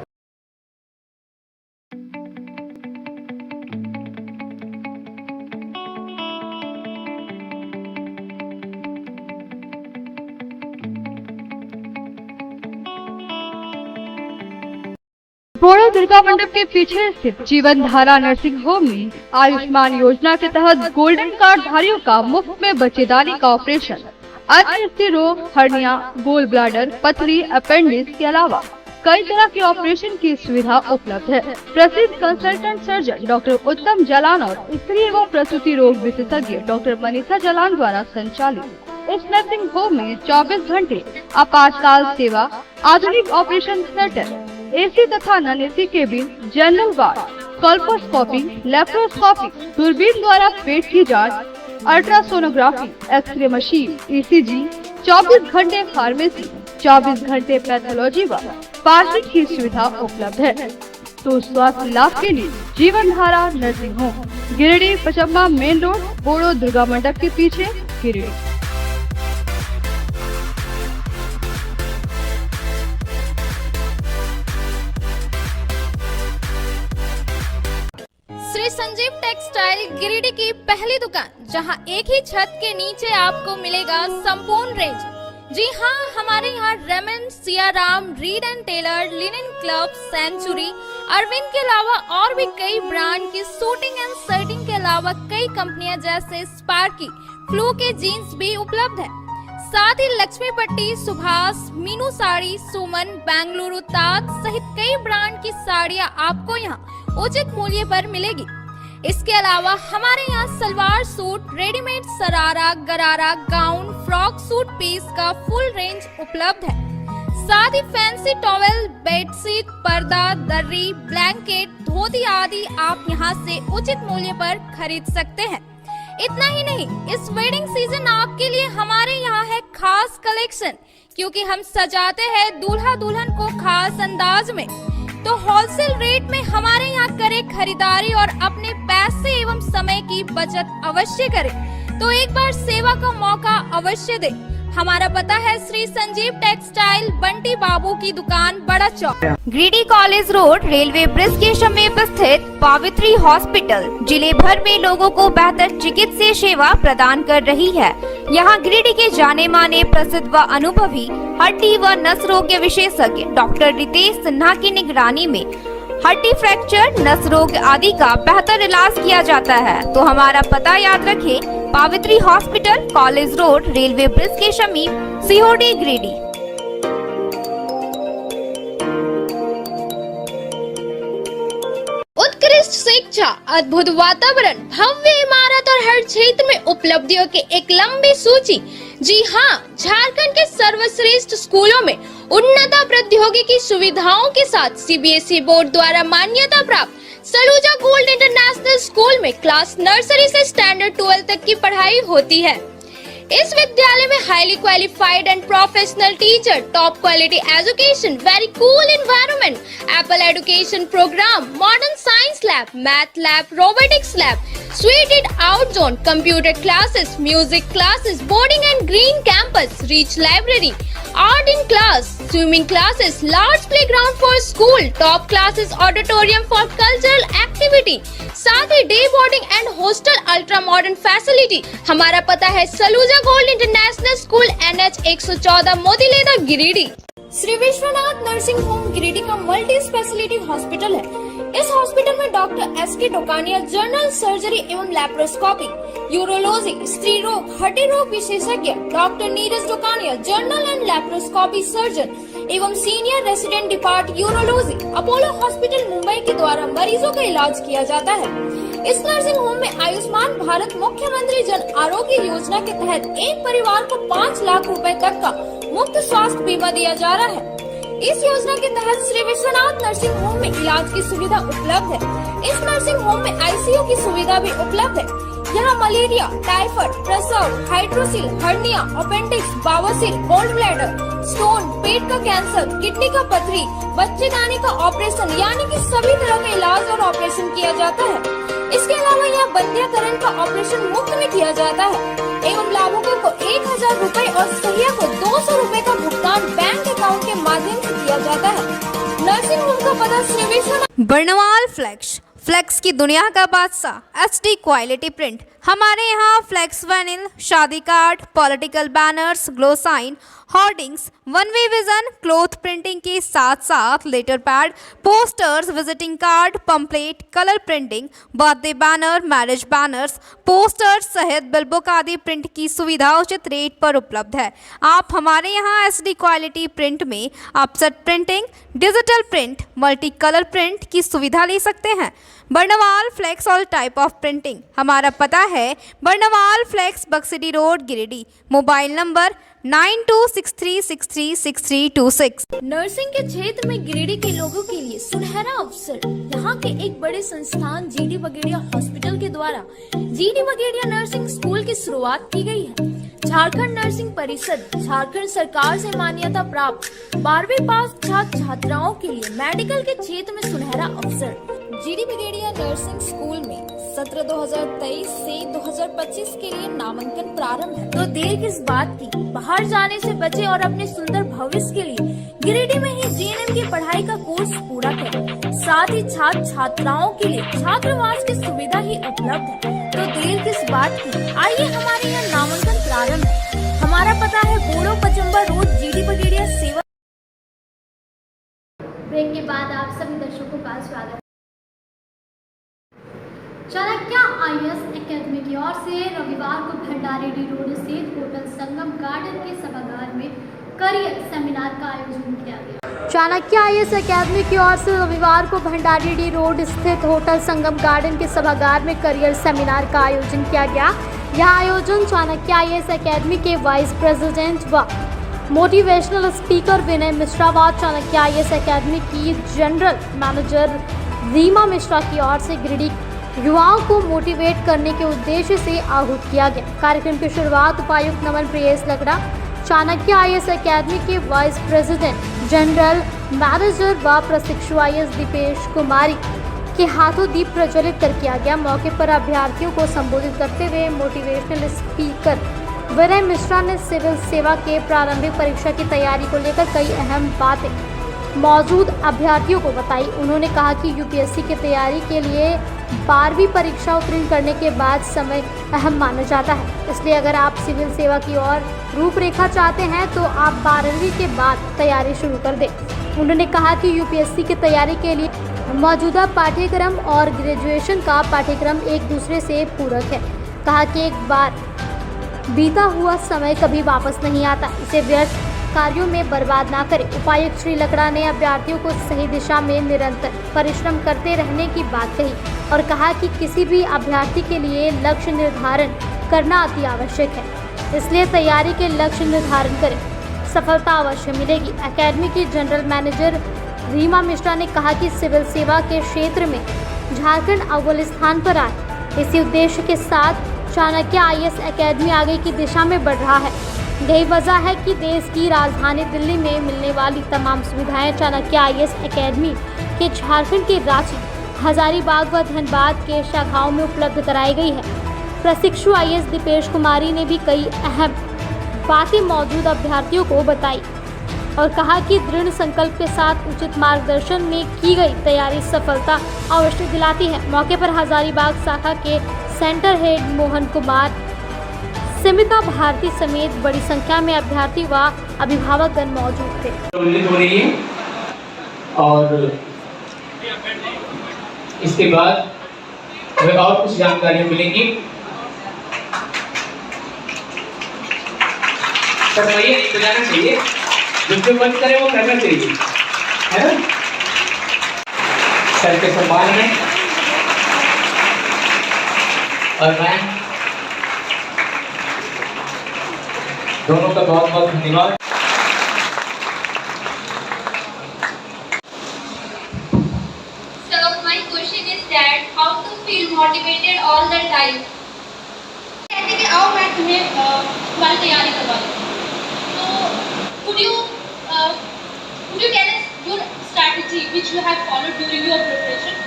बोड़ो दुर्गा मंडप के पीछे स्थित जीवन धारा नर्सिंग होम में आयुष्मान योजना के तहत गोल्डन कार्ड धारियों का मुफ्त में बच्चेदानी का ऑपरेशन, अन्य रोग, हर्निया, गोल ब्लैडर, पथरी, अपेंडिक्स के अलावा कई तरह के ऑपरेशन की सुविधा उपलब्ध है। प्रसिद्ध कंसल्टेंट सर्जन डॉक्टर उत्तम जलान और स्त्री एवं प्रसूति रोग विशेषज्ञ डॉक्टर मनीषा जलान द्वारा संचालित इस नर्सिंग होम में 24 घंटे आपातकाल सेवा, आधुनिक ऑपरेशन थिएटर, एसी तथा non AC cabin, general ward, colposcopy, laparoscopy, दूरबीन द्वारा पेट की जांच, अल्ट्रासोनोग्राफी, एक्सरे मशीन, ईसीजी, 24 घंटे फार्मेसी, 24 घंटे पैथोलॉजी व पार्किंग की सुविधा उपलब्ध है। तो स्वास्थ्य लाभ के लिए Jeevan Dhara nursing home, Giridih Pachamba main road, बोड़ो दुर्गा मंडप के पीछे, गिरिडीह। संजीव टेक्सटाइल गिरिडीह की पहली दुकान, जहां एक ही छत के नीचे आपको मिलेगा संपूर्ण रेंज। जी हाँ, हमारे यहाँ Raymond, Siyaram, Reid and Taylor, linen club, Century, Arvind के अलावा और भी कई ब्रांड की सूटिंग एंड शर्टिंग के अलावा कई कंपनियां जैसे स्पार्की, फ्लू के जीन्स भी उपलब्ध है। साथ ही लक्ष्मी पट्टी, सुभाष, मीनू साड़ी, सुमन, बेंगलुरु ताज सहित कई ब्रांड की साड़ियां आपको यहाँ उचित मूल्य पर मिलेगी। इसके अलावा हमारे यहाँ सलवार सूट, रेडीमेड सरारा, गरारा, गाउन, फ्रॉक सूट पीस का फुल रेंज उपलब्ध है। साथ ही फैंसी टॉवेल, बेडशीट, पर्दा, दर्री, ब्लैंकेट, धोती आदि आप यहाँ से उचित मूल्य पर खरीद सकते हैं। इतना ही नहीं, इस वेडिंग सीजन आपके लिए हमारे यहाँ है खास कलेक्शन, क्योंकि हम सजाते हैं दूल्हा दुल्हन को खास अंदाज में। तो होलसेल रेट में हमारे यहाँ करें खरीदारी और अपने पैसे एवं समय की बचत अवश्य करें। तो एक बार सेवा का मौका अवश्य दें। हमारा पता है श्री संजीव टेक्सटाइल, बंटी बाबू की दुकान, बड़ा चौक, Giridih college road, railway bridge के समीप स्थित पावित्री हॉस्पिटल जिले भर में लोगों को बेहतर चिकित्सीय सेवा प्रदान कर रही है। यहाँ गिरिडीह के जाने माने, प्रसिद्ध व अनुभवी हड्डी व नस रोग के विशेषज्ञ डॉक्टर रितेश सिन्हा की निगरानी में हड्डी फ्रैक्चर, नस रोग आदि का बेहतर इलाज किया जाता है। तो हमारा पता याद रखें, Pavitri hospital, college road, railway bridge के समीप, सीओडी, गिरिडीह। उत्कृष्ट शिक्षा, अद्भुत वातावरण, भव्य इमारत और हर क्षेत्र में उपलब्धियों की एक लंबी सूची। जी हाँ, झारखंड के सर्वश्रेष्ठ स्कूलों में उन्नत प्रौद्योगिकी सुविधाओं के साथ सीबीएसई बोर्ड द्वारा मान्यता प्राप्त सलूजा गोल्ड इंटरनेशनल स्कूल में क्लास नर्सरी से स्टैंडर्ड 12 तक की पढ़ाई होती है। इस विद्यालय में highly qualified and professional teacher, top quality education, very cool environment, apple education program, modern science lab, math lab, robotics lab, suited out zone, computer classes, music classes, boarding and green campus, rich library, art in class, swimming classes, large playground for school, top classes, auditorium for cultural activity, साथ ही day boarding and hostel, ultra modern facility. हमारा पता है Saluja gold international school, NH 114, Motileda, Giridih. Shri Vishwanath nursing home Giridih का multi speciality hospital है। इस hospital में doctor SK Tokania general surgery एवं लैप्रोस्कोपी, यूरोलॉजी, स्त्री रोग, हड्डी रोग विशेषज्ञ, doctor Neeraj Tokania general and laparoscopy surgeon एवं senior resident depart urology, Apollo hospital Mumbai के द्वारा मरीजों का इलाज किया जाता है। इस नर्सिंग होम में आयुष्मान भारत मुख्यमंत्री जन आरोग्य योजना के तहत एक परिवार को 5 लाख रुपए तक का मुफ्त स्वास्थ्य बीमा दिया जा रहा है। इस योजना के तहत श्री विश्वनाथ नर्सिंग होम में इलाज की सुविधा उपलब्ध है। इस नर्सिंग होम में ICU की सुविधा भी उपलब्ध है। यहाँ मलेरिया, टाइफाइड, प्रसव, हाइड्रोसिल, हर्निया, अपेंडिक्स, बावसीर, गोल्ड ब्लैडर, स्टोन, पेट का कैंसर, किडनी का पथरी, बच्चेदानी का ऑपरेशन यानी कि सभी तरह का इलाज और ऑपरेशन किया जाता है। इसके अलावा यहाँ बंध्याकरण का ऑपरेशन मुफ्त में किया जाता है एवं लाभुकों को 1000 रुपए और सहिया को 200 रुपए का भुगतान बैंक अकाउंट के माध्यम से किया जाता है। नर्सिंग होम का पता श्री विश्वनाथ। बर्नवाल फ्लेक्स, फ्लेक्स की दुनिया का बादशाह, HD क्वालिटी प्रिंट। हमारे यहाँ फ्लेक्स वैनिल, शादी card, political banners, glow sign, hoardings, one way vision, cloth printing के साथ साथ letter pad, posters, visiting card, pamphlet, colour printing, birthday banner, marriage banners, posters सहित बिल बुक आदि print की सुविधा उचित रेट पर उपलब्ध है। आप हमारे यहाँ SD क्वालिटी प्रिंट में offset printing, digital print, multi colour print की सुविधा ले सकते हैं। Barnwal flex all type of printing. हमारा पता है Barnwal flex, Baksidih road, Giridih. Mobile number 9263636326। Nursing के क्षेत्र में गिरिडीह के लोगों के लिए सुनहरा अवसर। यहाँ के एक बड़े संस्थान GD बगेड़िया हॉस्पिटल के द्वारा GD बगेड़िया नर्सिंग स्कूल की शुरुआत की गई है। झारखंड नर्सिंग परिषद, झारखंड सरकार से मान्यता प्राप्त 12वीं पास छात्र छात्राओं के लिए मेडिकल के क्षेत्र में सुनहरा अवसर। GD बगेड़िया नर्सिंग स्कूल में सत्र 2023 से 2025 के लिए नामांकन प्रारंभ है, तो देर किस बात की। बाहर जाने से बचे और अपने सुंदर भविष्य के लिए गिरिडीह में ही जीएनएम की पढ़ाई का कोर्स पूरा करें। साथ ही छात्र छात्राओं के लिए छात्रावास की सुविधा ही उपलब्ध है, तो देर किस बात की। आइए हमारे यहाँ नामांकन प्रारंभ है। हमारा पता है बोड़ो पचम्बा रोड, जीडी पगेड़िया सेवा। ब्रेक के बाद आप सभी दर्शकों का स्वागत। चाणक्य आईएएस एकेडमी की ओर से रविवार को भंडारेडी रोड स्थित होटल संगम गार्डन के सभागार में करियर सेमिनार का आयोजन किया गया। चाणक्य आईएएस एकेडमी की ओर से रविवार को भंडारेडी रोड स्थित होटल संगम गार्डन के सभागार में करियर सेमिनार का आयोजन किया गया। यह आयोजन चाणक्य आईएएस एकेडमी के वाइस प्रेसिडेंट व मोटिवेशनल स्पीकर विनय मिश्रा व चाणक्य आईएएस एकेडमी की जनरल मैनेजर रीमा मिश्रा की ओर से गिरिडीह युवाओं को मोटिवेट करने के उद्देश्य से आहूत किया गया। कार्यक्रम की शुरुआत उपायुक्त नमन प्रियेश लगड़ा, चाणक्य आईएएस एकेडमी के वाइस प्रेसिडेंट जनरल मैनेजर व प्रशिक्षु आईएएस दीपेश कुमारी के हाथों दीप प्रज्वलित कर किया गया। मौके पर अभ्यर्थियों को संबोधित करते हुए मोटिवेशनल स्पीकर विनय मिश्रा ने सिविल सेवा के प्रारंभिक परीक्षा की तैयारी को लेकर कई अहम बातें मौजूद अभ्यर्थियों को बताई। उन्होंने कहा कि यूपीएससी की तैयारी के लिए 12वीं परीक्षा उत्तीर्ण करने के बाद समय अहम माना जाता है, इसलिए अगर आप सिविल सेवा की ओर रूपरेखा चाहते हैं तो आप 12वीं के बाद तैयारी शुरू कर दें। उन्होंने कहा कि यूपीएससी की तैयारी के लिए मौजूदा पाठ्यक्रम और ग्रेजुएशन का पाठ्यक्रम एक दूसरे से पूरक है। कहा कि एक बार बीता हुआ समय कभी वापस नहीं आता, इसे व्यर्थ कार्यों में बर्बाद ना करें। उपायुक्त श्री लकड़ा ने अभ्यर्थियों को सही दिशा में निरंतर परिश्रम करते रहने की बात कही और कहा कि किसी भी अभ्यर्थी के लिए लक्ष्य निर्धारण करना अति आवश्यक है, इसलिए तैयारी के लक्ष्य निर्धारण करें, सफलता अवश्य मिलेगी। एकेडमी की जनरल मैनेजर रीमा मिश्रा ने कहा कि सिविल सेवा के क्षेत्र में झारखंड अव्वल स्थान पर आए। इसी उद्देश्य के साथ चाणक्य आईएएस एकेडमी आगे की दिशा में बढ़ रहा है। यही वजह है कि देश की राजधानी दिल्ली में मिलने वाली तमाम सुविधाएं चाणक्य आईएएस एकेडमी के झारखंड के रांची, हजारीबाग व धनबाद के शाखाओं में उपलब्ध कराई गई है। प्रशिक्षु आईएएस दीपेश कुमारी ने भी कई अहम बातें मौजूद अभ्यर्थियों को बताई और कहा कि दृढ़ संकल्प के साथ उचित मार्गदर्शन में की गई तैयारी सफलता अवश्य दिलाती है। मौके पर हजारीबाग शाखा के सेंटर हेड मोहन कुमार, स्मिता भारती समेत बड़ी संख्या में अभ्यर्थी व अभिभावकगण मौजूद थे। हो रही है और इसके बाद हमें और कुछ जानकारियां मिलेंगी। सर भैया नहीं बजाना चाहिए, जिसको मन करे वो करना चाहिए, है ना। सर के सम्मान में और मैं दोनों का बहुत बहुत धन्यवाद। So my question is that how to feel motivated all the time? कहते कि आओ मैं तुम्हें तुम्हारी तैयारी करवा दूँ। तो could you tell us your strategy which you have followed during your preparation?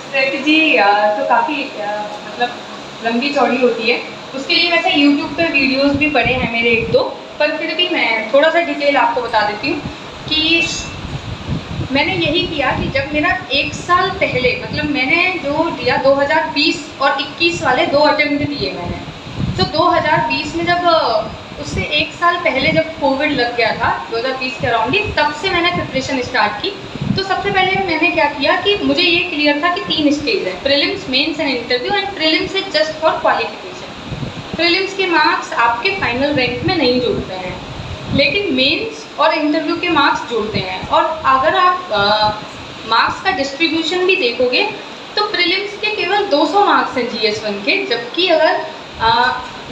Strategy तो काफ़ी मतलब लंबी चौड़ी होती है। उसके लिए वैसे YouTube पे वीडियोस भी पड़े हैं मेरे एक दो, पर फिर भी मैं थोड़ा सा डिटेल आपको बता देती हूँ कि मैंने यही किया कि जब मेरा 1 साल पहले मतलब मैंने जो दिया 2020 और 21 वाले 2 अटेम्प्ट दिए मैंने, तो 2020 में जब उससे 1 साल पहले जब कोविड लग गया था 2020 के अराउंड ही, तब से मैंने प्रिपरेशन स्टार्ट की। तो सबसे पहले मैंने क्या किया कि मुझे ये क्लियर था कि 3 स्टेज है, prelims, mains and interview. And prelims is just for qualification. Prelims के मार्क्स आपके फाइनल रैंक में नहीं जुड़ते हैं, लेकिन मेंस और इंटरव्यू के मार्क्स जुड़ते हैं। और अगर आप मार्क्स का डिस्ट्रीब्यूशन भी देखोगे तो प्रीलिम्स के केवल 200 मार्क्स हैं GS1 के, जबकि अगर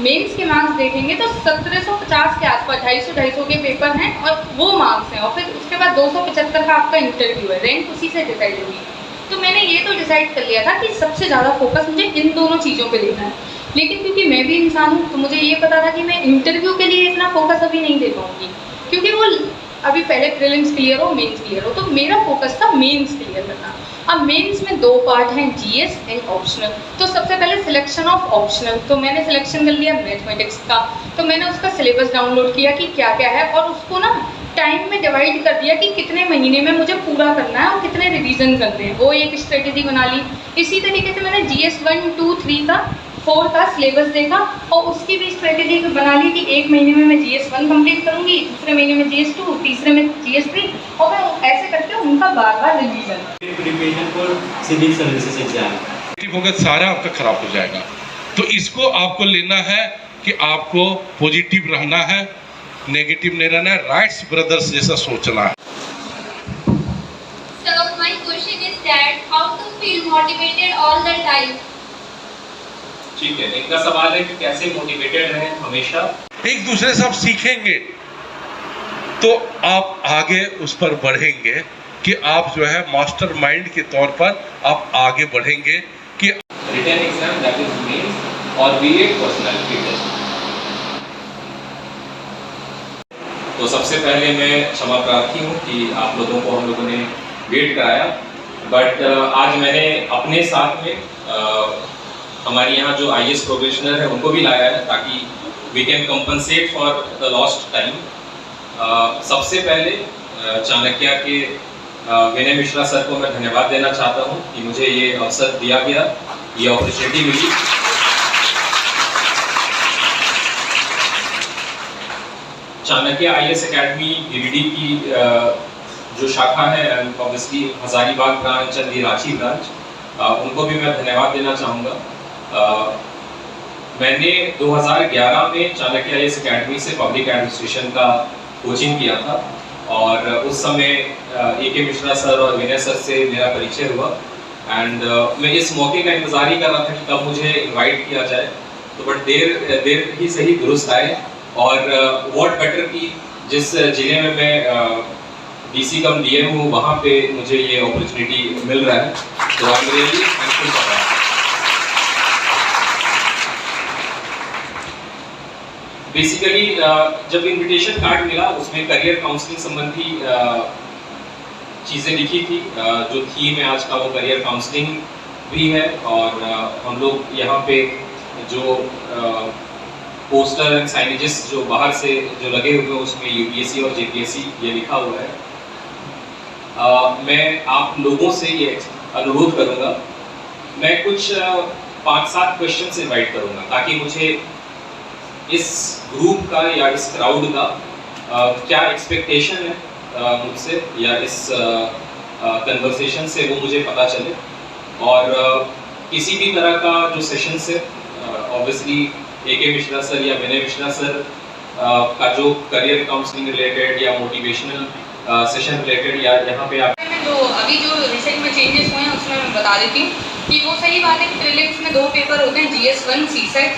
मेंस के मार्क्स देखेंगे तो 1750 के आसपास 250 के पेपर हैं और वो मार्क्स हैं। और फिर उसके बाद 275 का आपका इंटरव्यू है, रैंक उसी से डिसाइड होगी। तो मैंने ये तो डिसाइड कर लिया था कि सबसे ज़्यादा फोकस मुझे इन दोनों चीज़ों पे देना है, लेकिन क्योंकि मैं भी इंसान हूँ तो मुझे ये पता था कि मैं इंटरव्यू के लिए इतना फोकस अभी नहीं दे पाऊँगी, क्योंकि वो अभी पहले प्रीलिम्स क्लियर हो, मेंस क्लियर हो। तो मेरा फोकस था मेंस क्लियर करना। अब मेंस में 2 पार्ट हैं, जीएस एंड ऑप्शनल। तो सबसे पहले सिलेक्शन ऑफ ऑप्शनल, तो मैंने सिलेक्शन कर लिया मैथमेटिक्स का, तो मैंने उसका सिलेबस डाउनलोड किया कि क्या क्या है और उसको ना टाइम में डिवाइड कर दिया कि कितने महीने में मुझे पूरा करना है और कितने रिवीजन करने हैं, वो एक स्ट्रेटेजी बना ली। इसी तरीके से मैंने GS 1, 2, 3 का 4 का सिलेबस देखा और उसकी भी स्ट्रेटेजी बना ली कि एक महीने में मैं GS 1 कंप्लीट करूंगी, दूसरे महीने में GS 2, तीसरे में GS 3 और मैं ऐसे करके उनका बार बार revision. Preparation for civil services exam होगा, सारा आपका खराब हो जाएगा। तो इसको आपको लेना है कि आपको पॉजिटिव रहना है, नेगेटिव नहीं रहना है, राइट्स ब्रदर्स जैसा सोचना है। So my question is that how to feel motivated all the time? ठीक है, इनका सवाल है कि कैसे मोटिवेटेड रहें हमेशा। एक दूसरे से आप सीखेंगे तो आप आगे उस पर बढ़ेंगे कि आप जो है मास्टर माइंड के तौर पर आप आगे बढ़ेंगे कि written exam that is mains और बीए पर्सनालिटी टेस्ट। तो सबसे पहले मैं क्षमा प्रार्थी हूँ कि आप लोगों को हम लोगों ने वेट कराया, बट आज मैंने अपने साथ में हमारे यहाँ जो IAS प्रोबेशनर है उनको भी लाया है ताकि we can compensate for the lost time. सबसे पहले चाणक्य के विनय मिश्रा सर को मैं धन्यवाद देना चाहता हूँ कि मुझे ये अवसर दिया गया, ये अपॉर्चुनिटी मिली। चाणक्य IAS एकेडमी गिरिडीह की जो शाखा है, obviously Hazaribagh branch and Ranchi branch, उनको भी मैं धन्यवाद देना चाहूँगा। मैंने 2011 में चाणक्य IAS एकेडमी से पब्लिक एडमिनिस्ट्रेशन का कोचिंग किया था और उस समय AK मिश्रा सर और विनय सर से मेरा परिचय हुआ एंड मैं इस मौके का इंतज़ार ही कर रहा था कि कब मुझे इनवाइट किया जाए। तो बट देर ही सही दुरुस्त आए और व्हाट बेटर की जिस जिले में मैं DC कम DM हूँ वहाँ पे मुझे ये अपॉर्चुनिटी मिल रहा है, तो I am really thankful for that. Basically जब इनविटेशन कार्ड मिला उसमें करियर काउंसलिंग संबंधी चीज़ें लिखी थी। जो थीम है आज का वो करियर काउंसलिंग भी है और हम लोग यहाँ पे जो पोस्टर एंड साइनेजेस जो बाहर से जो लगे हुए हैं उसमें UPSC और JPSC ये लिखा हुआ है। मैं आप लोगों से ये अनुरोध करूँगा, मैं कुछ 5-7 क्वेश्चन इनवाइट करूँगा ताकि मुझे इस ग्रुप का या इस क्राउड का क्या एक्सपेक्टेशन है मुझसे या इस कन्वर्सेशन से वो मुझे पता चले। और किसी भी तरह का जो सेशन से ऑब्वियसली AK मिश्रा सर या विनय मिश्रा सर का जो करियर काउंसलिंग रिलेटेड या मोटिवेशनल सेशन रिलेटेड या यहाँ पे आप जो अभी जो रिसेंट में चेंजेस हुए हैं उसमें मैं बता देती हूँ कि वो सही बात है कि प्रीलिम्स में 2 पेपर होते हैं, GS 1 CSET,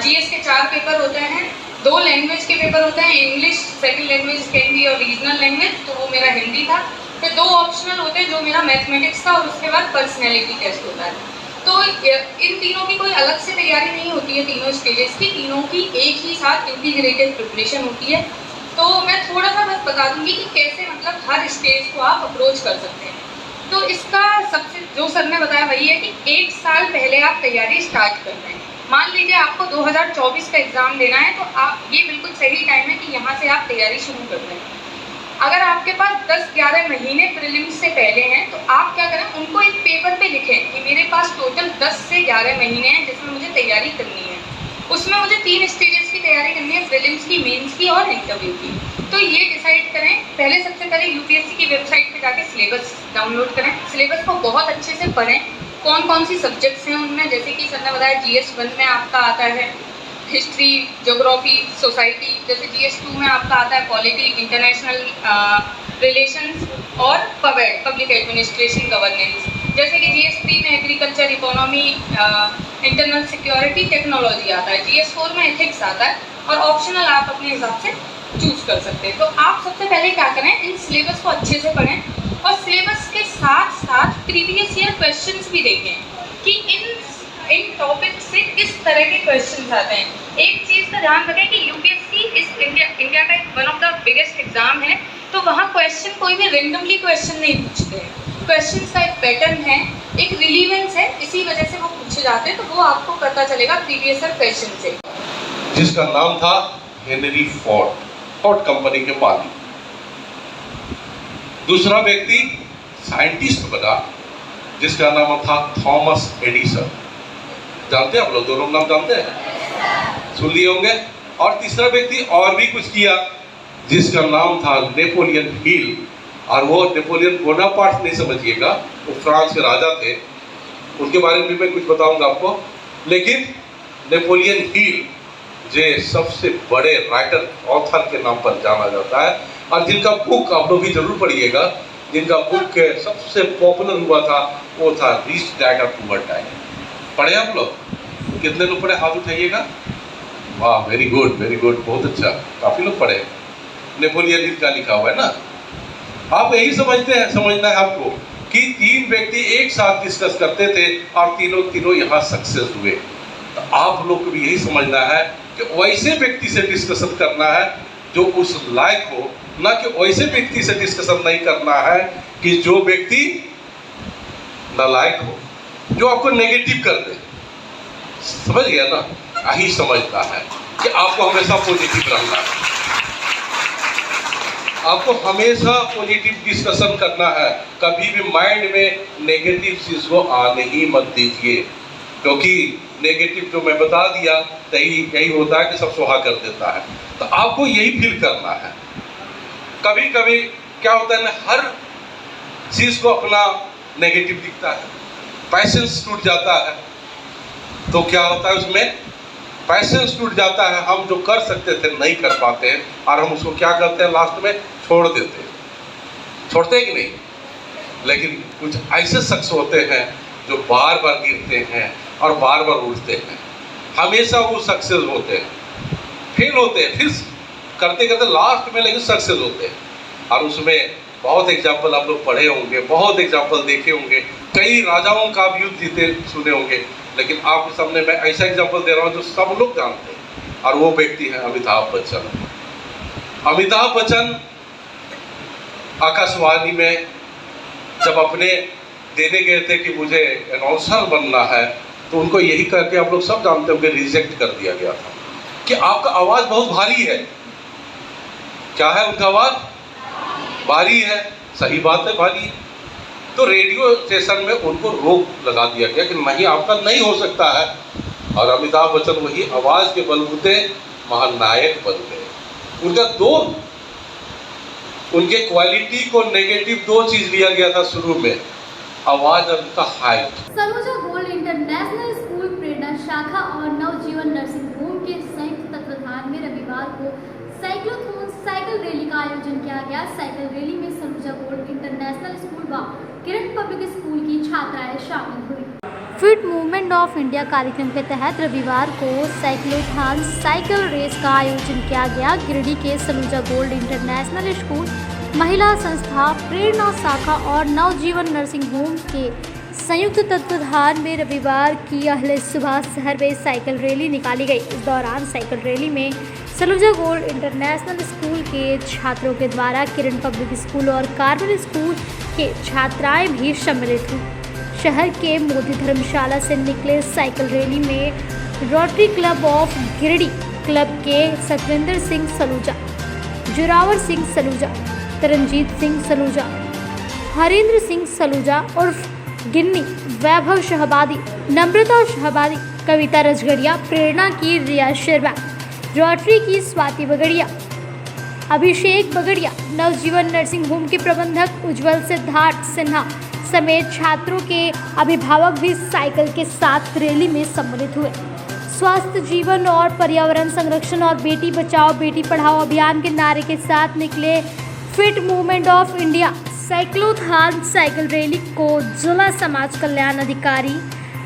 GS के 4 पेपर होते हैं, 2 लैंग्वेज के पेपर होते हैं, इंग्लिश सेकंड लैंग्वेज हिंदी और रीजनल लैंग्वेज, तो वो मेरा हिंदी था। फिर 2 ऑप्शनल होते हैं जो मेरा मैथमेटिक्स था और उसके बाद पर्सनैलिटी टेस्ट होता है। तो इन तीनों की कोई अलग से तैयारी नहीं होती है, तीनों स्टेजेस की, तीनों की एक ही साथ इंटीग्रेटेड प्रिपरेशन होती है। तो मैं थोड़ा सा बस बता दूंगी कि कैसे मतलब हर स्टेज को आप अप्रोच कर सकते हैं। तो इसका सबसे जो सर ने बताया वही है कि 1 साल पहले आप तैयारी स्टार्ट कर रहे हैं। मान लीजिए आपको 2024 का एग्ज़ाम देना है तो आप ये बिल्कुल सही टाइम है कि यहाँ से आप तैयारी शुरू कर रहे हैं। अगर आपके पास 10-11 महीने प्रीलिम्स से पहले हैं तो आप क्या करें, उनको एक पेपर पे लिखें कि मेरे पास टोटल 10 से 11 महीने हैं जिसमें मुझे तैयारी करनी है। उसमें मुझे 3 स्टेजेस की तैयारी करनी है, प्रीलिम्स की, मेंस की और इंटरव्यू की। तो ये डिसाइड करें। पहले सबसे पहले UPSC की वेबसाइट पे जाके सिलेबस डाउनलोड करें, सिलेबस को बहुत अच्छे से पढ़ें, कौन कौन सी सब्जेक्ट्स हैं उनमें, जैसे कि सर ने बताया GS 1 में आपका आता है हिस्ट्री, ज्योग्राफी, सोसाइटी, जैसे GS 2 में आपका आता है पॉलिटी, इंटरनेशनल रिलेशंस और पवेड, पब्लिक एडमिनिस्ट्रेशन गवर्नेंस। जैसे कि GS 3 में agriculture, economy, internal security, technology आता है। GS 4 में एथिक्स आता है और ऑप्शनल आप अपने हिसाब से चूज कर सकते हैं। तो आप सबसे पहले क्या करें, इन सिलेबस को अच्छे से पढ़ें और सिलेबस के साथ साथ प्रीवियस ईयर क्वेश्चंस भी देखें कि इन टॉपिक से किस तरह के क्वेश्चंस आते हैं। एक चीज़ का ध्यान रखें कि UPSC इस इंडिया का one of the biggest exam है, तो वहाँ क्वेश्चन कोई भी रेंडमली क्वेश्चन नहीं पूछते हैं। क्वेश्चन का एक पैटर्न है, एक रिलीवेंस है, इसी वजह से वो पूछे जाते हैं, तो वो आपको पता चलेगा प्रीवियस ईयर क्वेश्चन से। जिसका नाम था हेनरी फोर्ड कंपनी के मालिक। दूसरा व्यक्ति साइंटिस्ट बना जिसका नाम था थॉमस एडिसन। जानते हैं आप लोग, दोनों नाम जानते हैं, सुन लिए होंगे। और तीसरा व्यक्ति और भी कुछ किया जिसका नाम था नेपोलियन हिल। और वो नेपोलियन बोनापार्ट नहीं समझिएगा, वो फ्रांस के राजा थे, उनके बारे में मैं कुछ बताऊंगा आपको। लेकिन नेपोलियन हिल जो सबसे बड़े राइटर ऑथर के नाम पर जाना जाता है, और जिनका बुक आप लोग भी जरूर पढ़िएगा, जिनका बुक सबसे पॉपुलर हुआ था वो था रिच डैड और पुअर डैड। पढ़े आप लोग? कितने लोग पढ़े? हाथ उठाइएगा। वाह, वेरी गुड, बहुत अच्छा, काफी लोग पढ़े। नेपोलियन हिल का लिखा हुआ है ना। आप यही समझना है आपको कि तीन व्यक्ति एक साथ डिस्कस करते थे और तीनों यहाँ सक्सेस हुए। तो आप लोग को भी यही समझना है कि वैसे व्यक्ति से डिस्कशन करना है जो उस लायक हो, ना कि वैसे व्यक्ति से डिस्कशन नहीं करना है कि जो व्यक्ति नालायक हो, जो आपको नेगेटिव कर दे। समझ गया ना? यही समझना है कि आपको हमेशा पॉजिटिव रहना है, आपको हमेशा पॉजिटिव डिस्कशन करना है। कभी भी माइंड में नेगेटिव चीज को आने ही मत दीजिए, क्योंकि नेगेटिव जो मैं बता दिया यही होता है कि सब सुहा कर देता है। तो आपको यही फील करना है। कभी कभी क्या होता है ना, हर चीज को अपना नेगेटिव दिखता है, पैशंस टूट जाता है। तो क्या होता है उसमें? पैशंस टूट जाता है, हम जो कर सकते थे नहीं कर पाते हैं, और हम उसको क्या करते हैं, लास्ट में छोड़ देते हैं। छोड़ते हैं कि नहीं? लेकिन कुछ ऐसे शख्स होते हैं जो बार बार गिरते हैं और बार बार उठते हैं, हमेशा वो सक्सेस होते हैं, फेल होते हैं, फिर करते करते लास्ट में लेकिन सक्सेस होते हैं। और उसमें बहुत एग्जाम्पल आप लोग पढ़े होंगे, बहुत एग्जाम्पल देखे होंगे, कई राजाओं का भी युद्ध जीते सुने होंगे। लेकिन आपके सामने मैं ऐसा एग्जाम्पल दे रहा हूँ जो सब लोग जानते हैं, और वो व्यक्ति है अमिताभ बच्चन। अमिताभ बच्चन आकाशवाणी में जब अपने देने गए थे कि मुझे अनाउंसर बनना है, तो उनको यही करके आप लोग सब जानते होंगे रिजेक्ट कर दिया गया था कि आपका आवाज़ बहुत भारी है। क्या है उनका आवाज़? भारी है। सही बात है, भारी है। तो रेडियो स्टेशन में उनको रोक लगा दिया गया कि नहीं, आपका नहीं हो सकता है। और अमिताभ बच्चन वही आवाज़ के बलबूते महानायक बन गए। उनके क्वालिटी को नेगेटिव दो चीज लिया गया था शुरू में, आवाज और उनका height. Saluja gold international school Prerna शाखा और नवजीवन नर्सिंग होम के संयुक्त तत्वाधान में रविवार को साइक्लोथॉन साइकिल रैली का आयोजन किया गया। साइकिल रैली में सलूजा गोल्ड इंटरनेशनल स्कूल व किरण पब्लिक स्कूल की छात्राएं शामिल हुई। फिट मूवमेंट ऑफ इंडिया कार्यक्रम के तहत रविवार को साइक्लोथॉन साइकिल रेस का आयोजन किया गया। गिरिडीह के सलूजा गोल्ड इंटरनेशनल स्कूल, महिला संस्था प्रेरणा शाखा और नवजीवन नर्सिंग होम के संयुक्त तत्वाधान में रविवार की अहले सुबह शहर में साइकिल रैली निकाली गई। इस दौरान साइकिल रैली में सलूजा गोल्ड इंटरनेशनल स्कूल के छात्रों के द्वारा किरण पब्लिक स्कूल और कार्बन स्कूल के छात्राएं भी सम्मिलित हुई। शहर के मोदी धर्मशाला से निकले साइकिल रैली में rotary club of Giridih club के सतविंदर सिंह सलूजा, जोरावर सिंह सलूजा, तरनजीत सिंह सलूजा, हरेंद्र सिंह सलूजा उर्फ गिन्नी, वैभव शहबादी, नम्रता शहबादी, कविता रजगड़िया, प्रेरणा की रिया शर्मा, रोटरी की स्वाति बगड़िया, अभिषेक बगड़िया, नवजीवन नर्सिंग होम के प्रबंधक उज्जवल सिद्धार्थ सिन्हा समेत छात्रों के अभिभावक भी साइकिल के साथ रैली में सम्मिलित हुए। स्वास्थ्य, जीवन और पर्यावरण संरक्षण और बेटी बचाओ बेटी पढ़ाओ अभियान के नारे के साथ निकले fit movement of India cyclothon cycle rally को जिला समाज कल्याण अधिकारी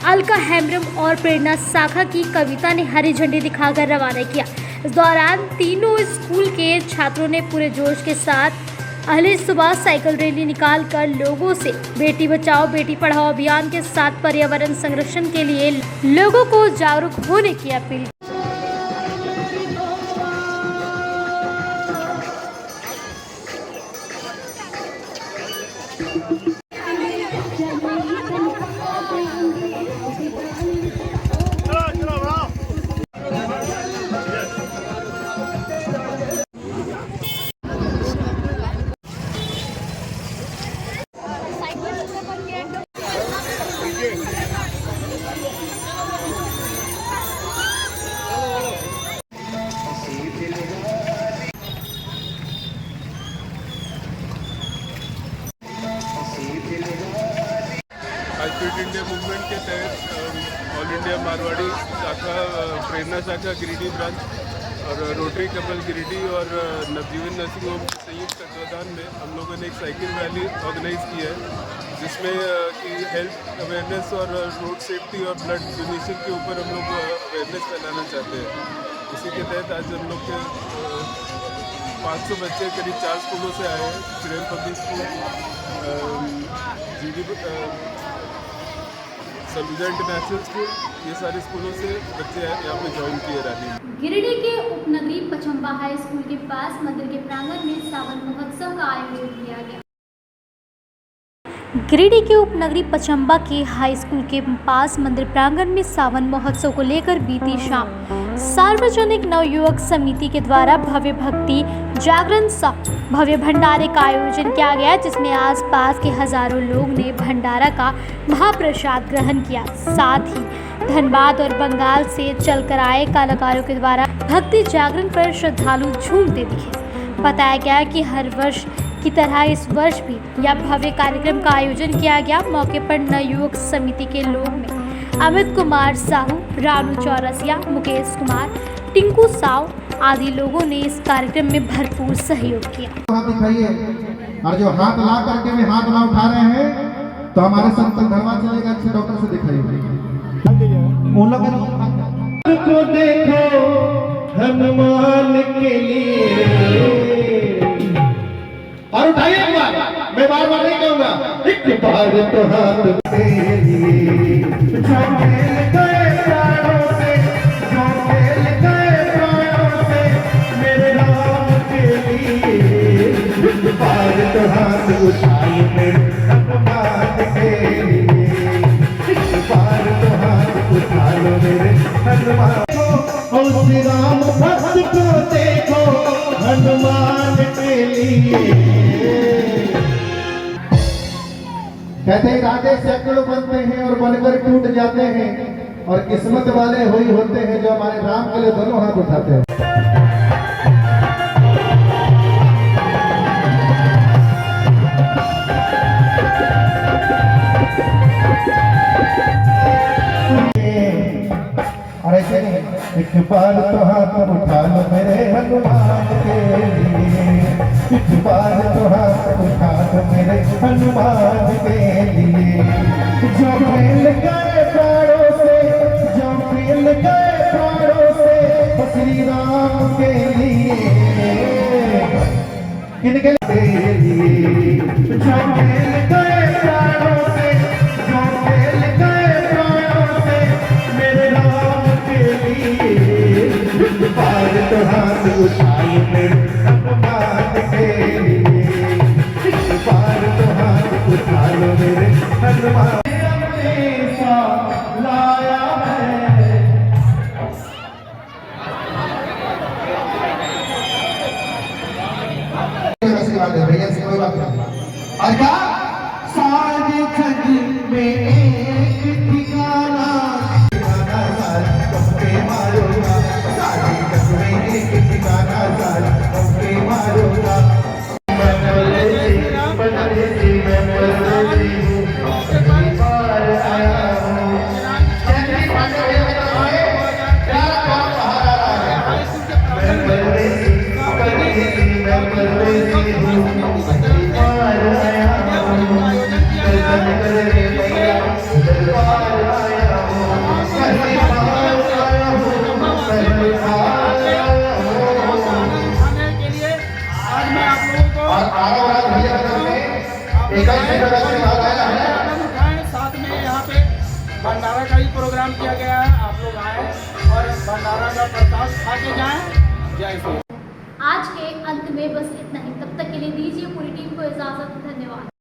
अलका हेम्ब्रम और प्रेरणा शाखा की कविता ने हरी झंडी दिखाकर रवाना किया। इस दौरान तीनों स्कूल के छात्रों ने पूरे जोश के साथ अहले सुबह साइकिल रैली निकालकर लोगों से बेटी बचाओ बेटी पढ़ाओ अभियान के साथ पर्यावरण संरक्षण के लिए लोगों को जागरूक होने की अपील। आज फिट इंडिया मूवमेंट के तहत ऑल इंडिया मारवाड़ी शाखा प्रेरणा शाखा गिरिडीह ब्रांच और रोटरी कपल गिरिडीह और नवजीवन नर्सिंग होम के संयुक्त तत्वाधान में हम लोगों ने एक साइकिल रैली ऑर्गेनाइज की है, जिसमें कि हेल्थ अवेयरनेस और रोड सेफ्टी और ब्लड डोनेशन के ऊपर हम लोग अवेयरनेस फैलाना चाहते हैं। इसी के तहत आज हम लोग के 500 बच्चे करीब 4 स्कूलों से आए हैं, Kiran public school, Saluja international school, ये सारे स्कूलों से बच्चे यहाँ पे ज्वाइन किए रैली में। गिरिडीह के उपनगरीय पचम्बा हाई स्कूल के पास मंदिर के प्रांगण में सावन महोत्सव का आयोजन किया गया। गिरिडीह के उपनगरी पचम्बा के हाई स्कूल के पास मंदिर प्रांगण में सावन महोत्सव को लेकर बीती शाम सार्वजनिक नवयुवक समिति के द्वारा भव्य भक्ति जागरण सह भव्य भंडारे का आयोजन किया गया, जिसमें आसपास के हजारों लोग ने भंडारा का महाप्रसाद ग्रहण किया। साथ ही धनबाद और बंगाल से चलकर आए कलाकारों के द्वारा भक्ति जागरण पर श्रद्धालु झूमते दिखे। बताया गया कि हर वर्ष की तरह इस वर्ष भी यह भव्य कार्यक्रम का आयोजन किया गया। मौके पर नवयुवक समिति के लोग में अमित कुमार साहू, रानू चौरसिया, मुकेश कुमार, टिंकू साव आदि लोगों ने इस कार्यक्रम में भरपूर सहयोग किया। हाथ दिखाइए, और जो हाथ ला करके में हाथ ना उठा रहे हैं तो हमारे संत धर्मा चलेगा, अच्छे डॉक्टर से दिखाइए। उन लोगों को देखो हनुमान के लिए, और उठाइए एक बार, मैं बार बार नहीं कहूँगा, एक बार तो हाथ के लिए जो खेल गए प्राणों से, जो खेल गए प्राणों से मेरे राम के लिए, एक बार तो हाथ उठाइए मेरे हनुमान के लिए, एक बार तो हाथ उठा लो मेरे हनुमान को, और श्री राम भक्त को देखो हनुमान के लिए। कहते हैं राजे सैकड़ों बनते हैं और बनकर टूट जाते हैं, और किस्मत वाले वही होते हैं जो हमारे राम के लिए दोनों हाथ उठाते हैं। और ऐसे एक बार तो हाथ उठा लो मेरे हनुमान के लिए, एक बार तो हाथ उठा लो मेरे हनुमान के लिए, जो खेल गए प्राणों से, जो खेल गए प्राणों से श्री राम के लिए, किनके लिए, जो खेल गए प्राणों से, जो खेल गए प्राणों से मेरे राम के लिए, एक बार तो हाथ उठाइए मेरे हनुमान के लिए, एक बार तो हाथ उठा लो मेरे हनुमान। लाया है भैया से कोई बात नहीं, और क्या सारे खग में एक ठिकाना, तुमके मारूंगा सारे खग में एक ठिकाना, तुमके मारूंगा। साथ में यहाँ पे भंडारा का भी प्रोग्राम किया गया है, आप लोग आए और भंडारा का प्रसाद खा के जाएं। जय श्री। आज के अंत में बस इतना ही, तब तक के लिए दीजिए पूरी टीम को इजाजत। धन्यवाद।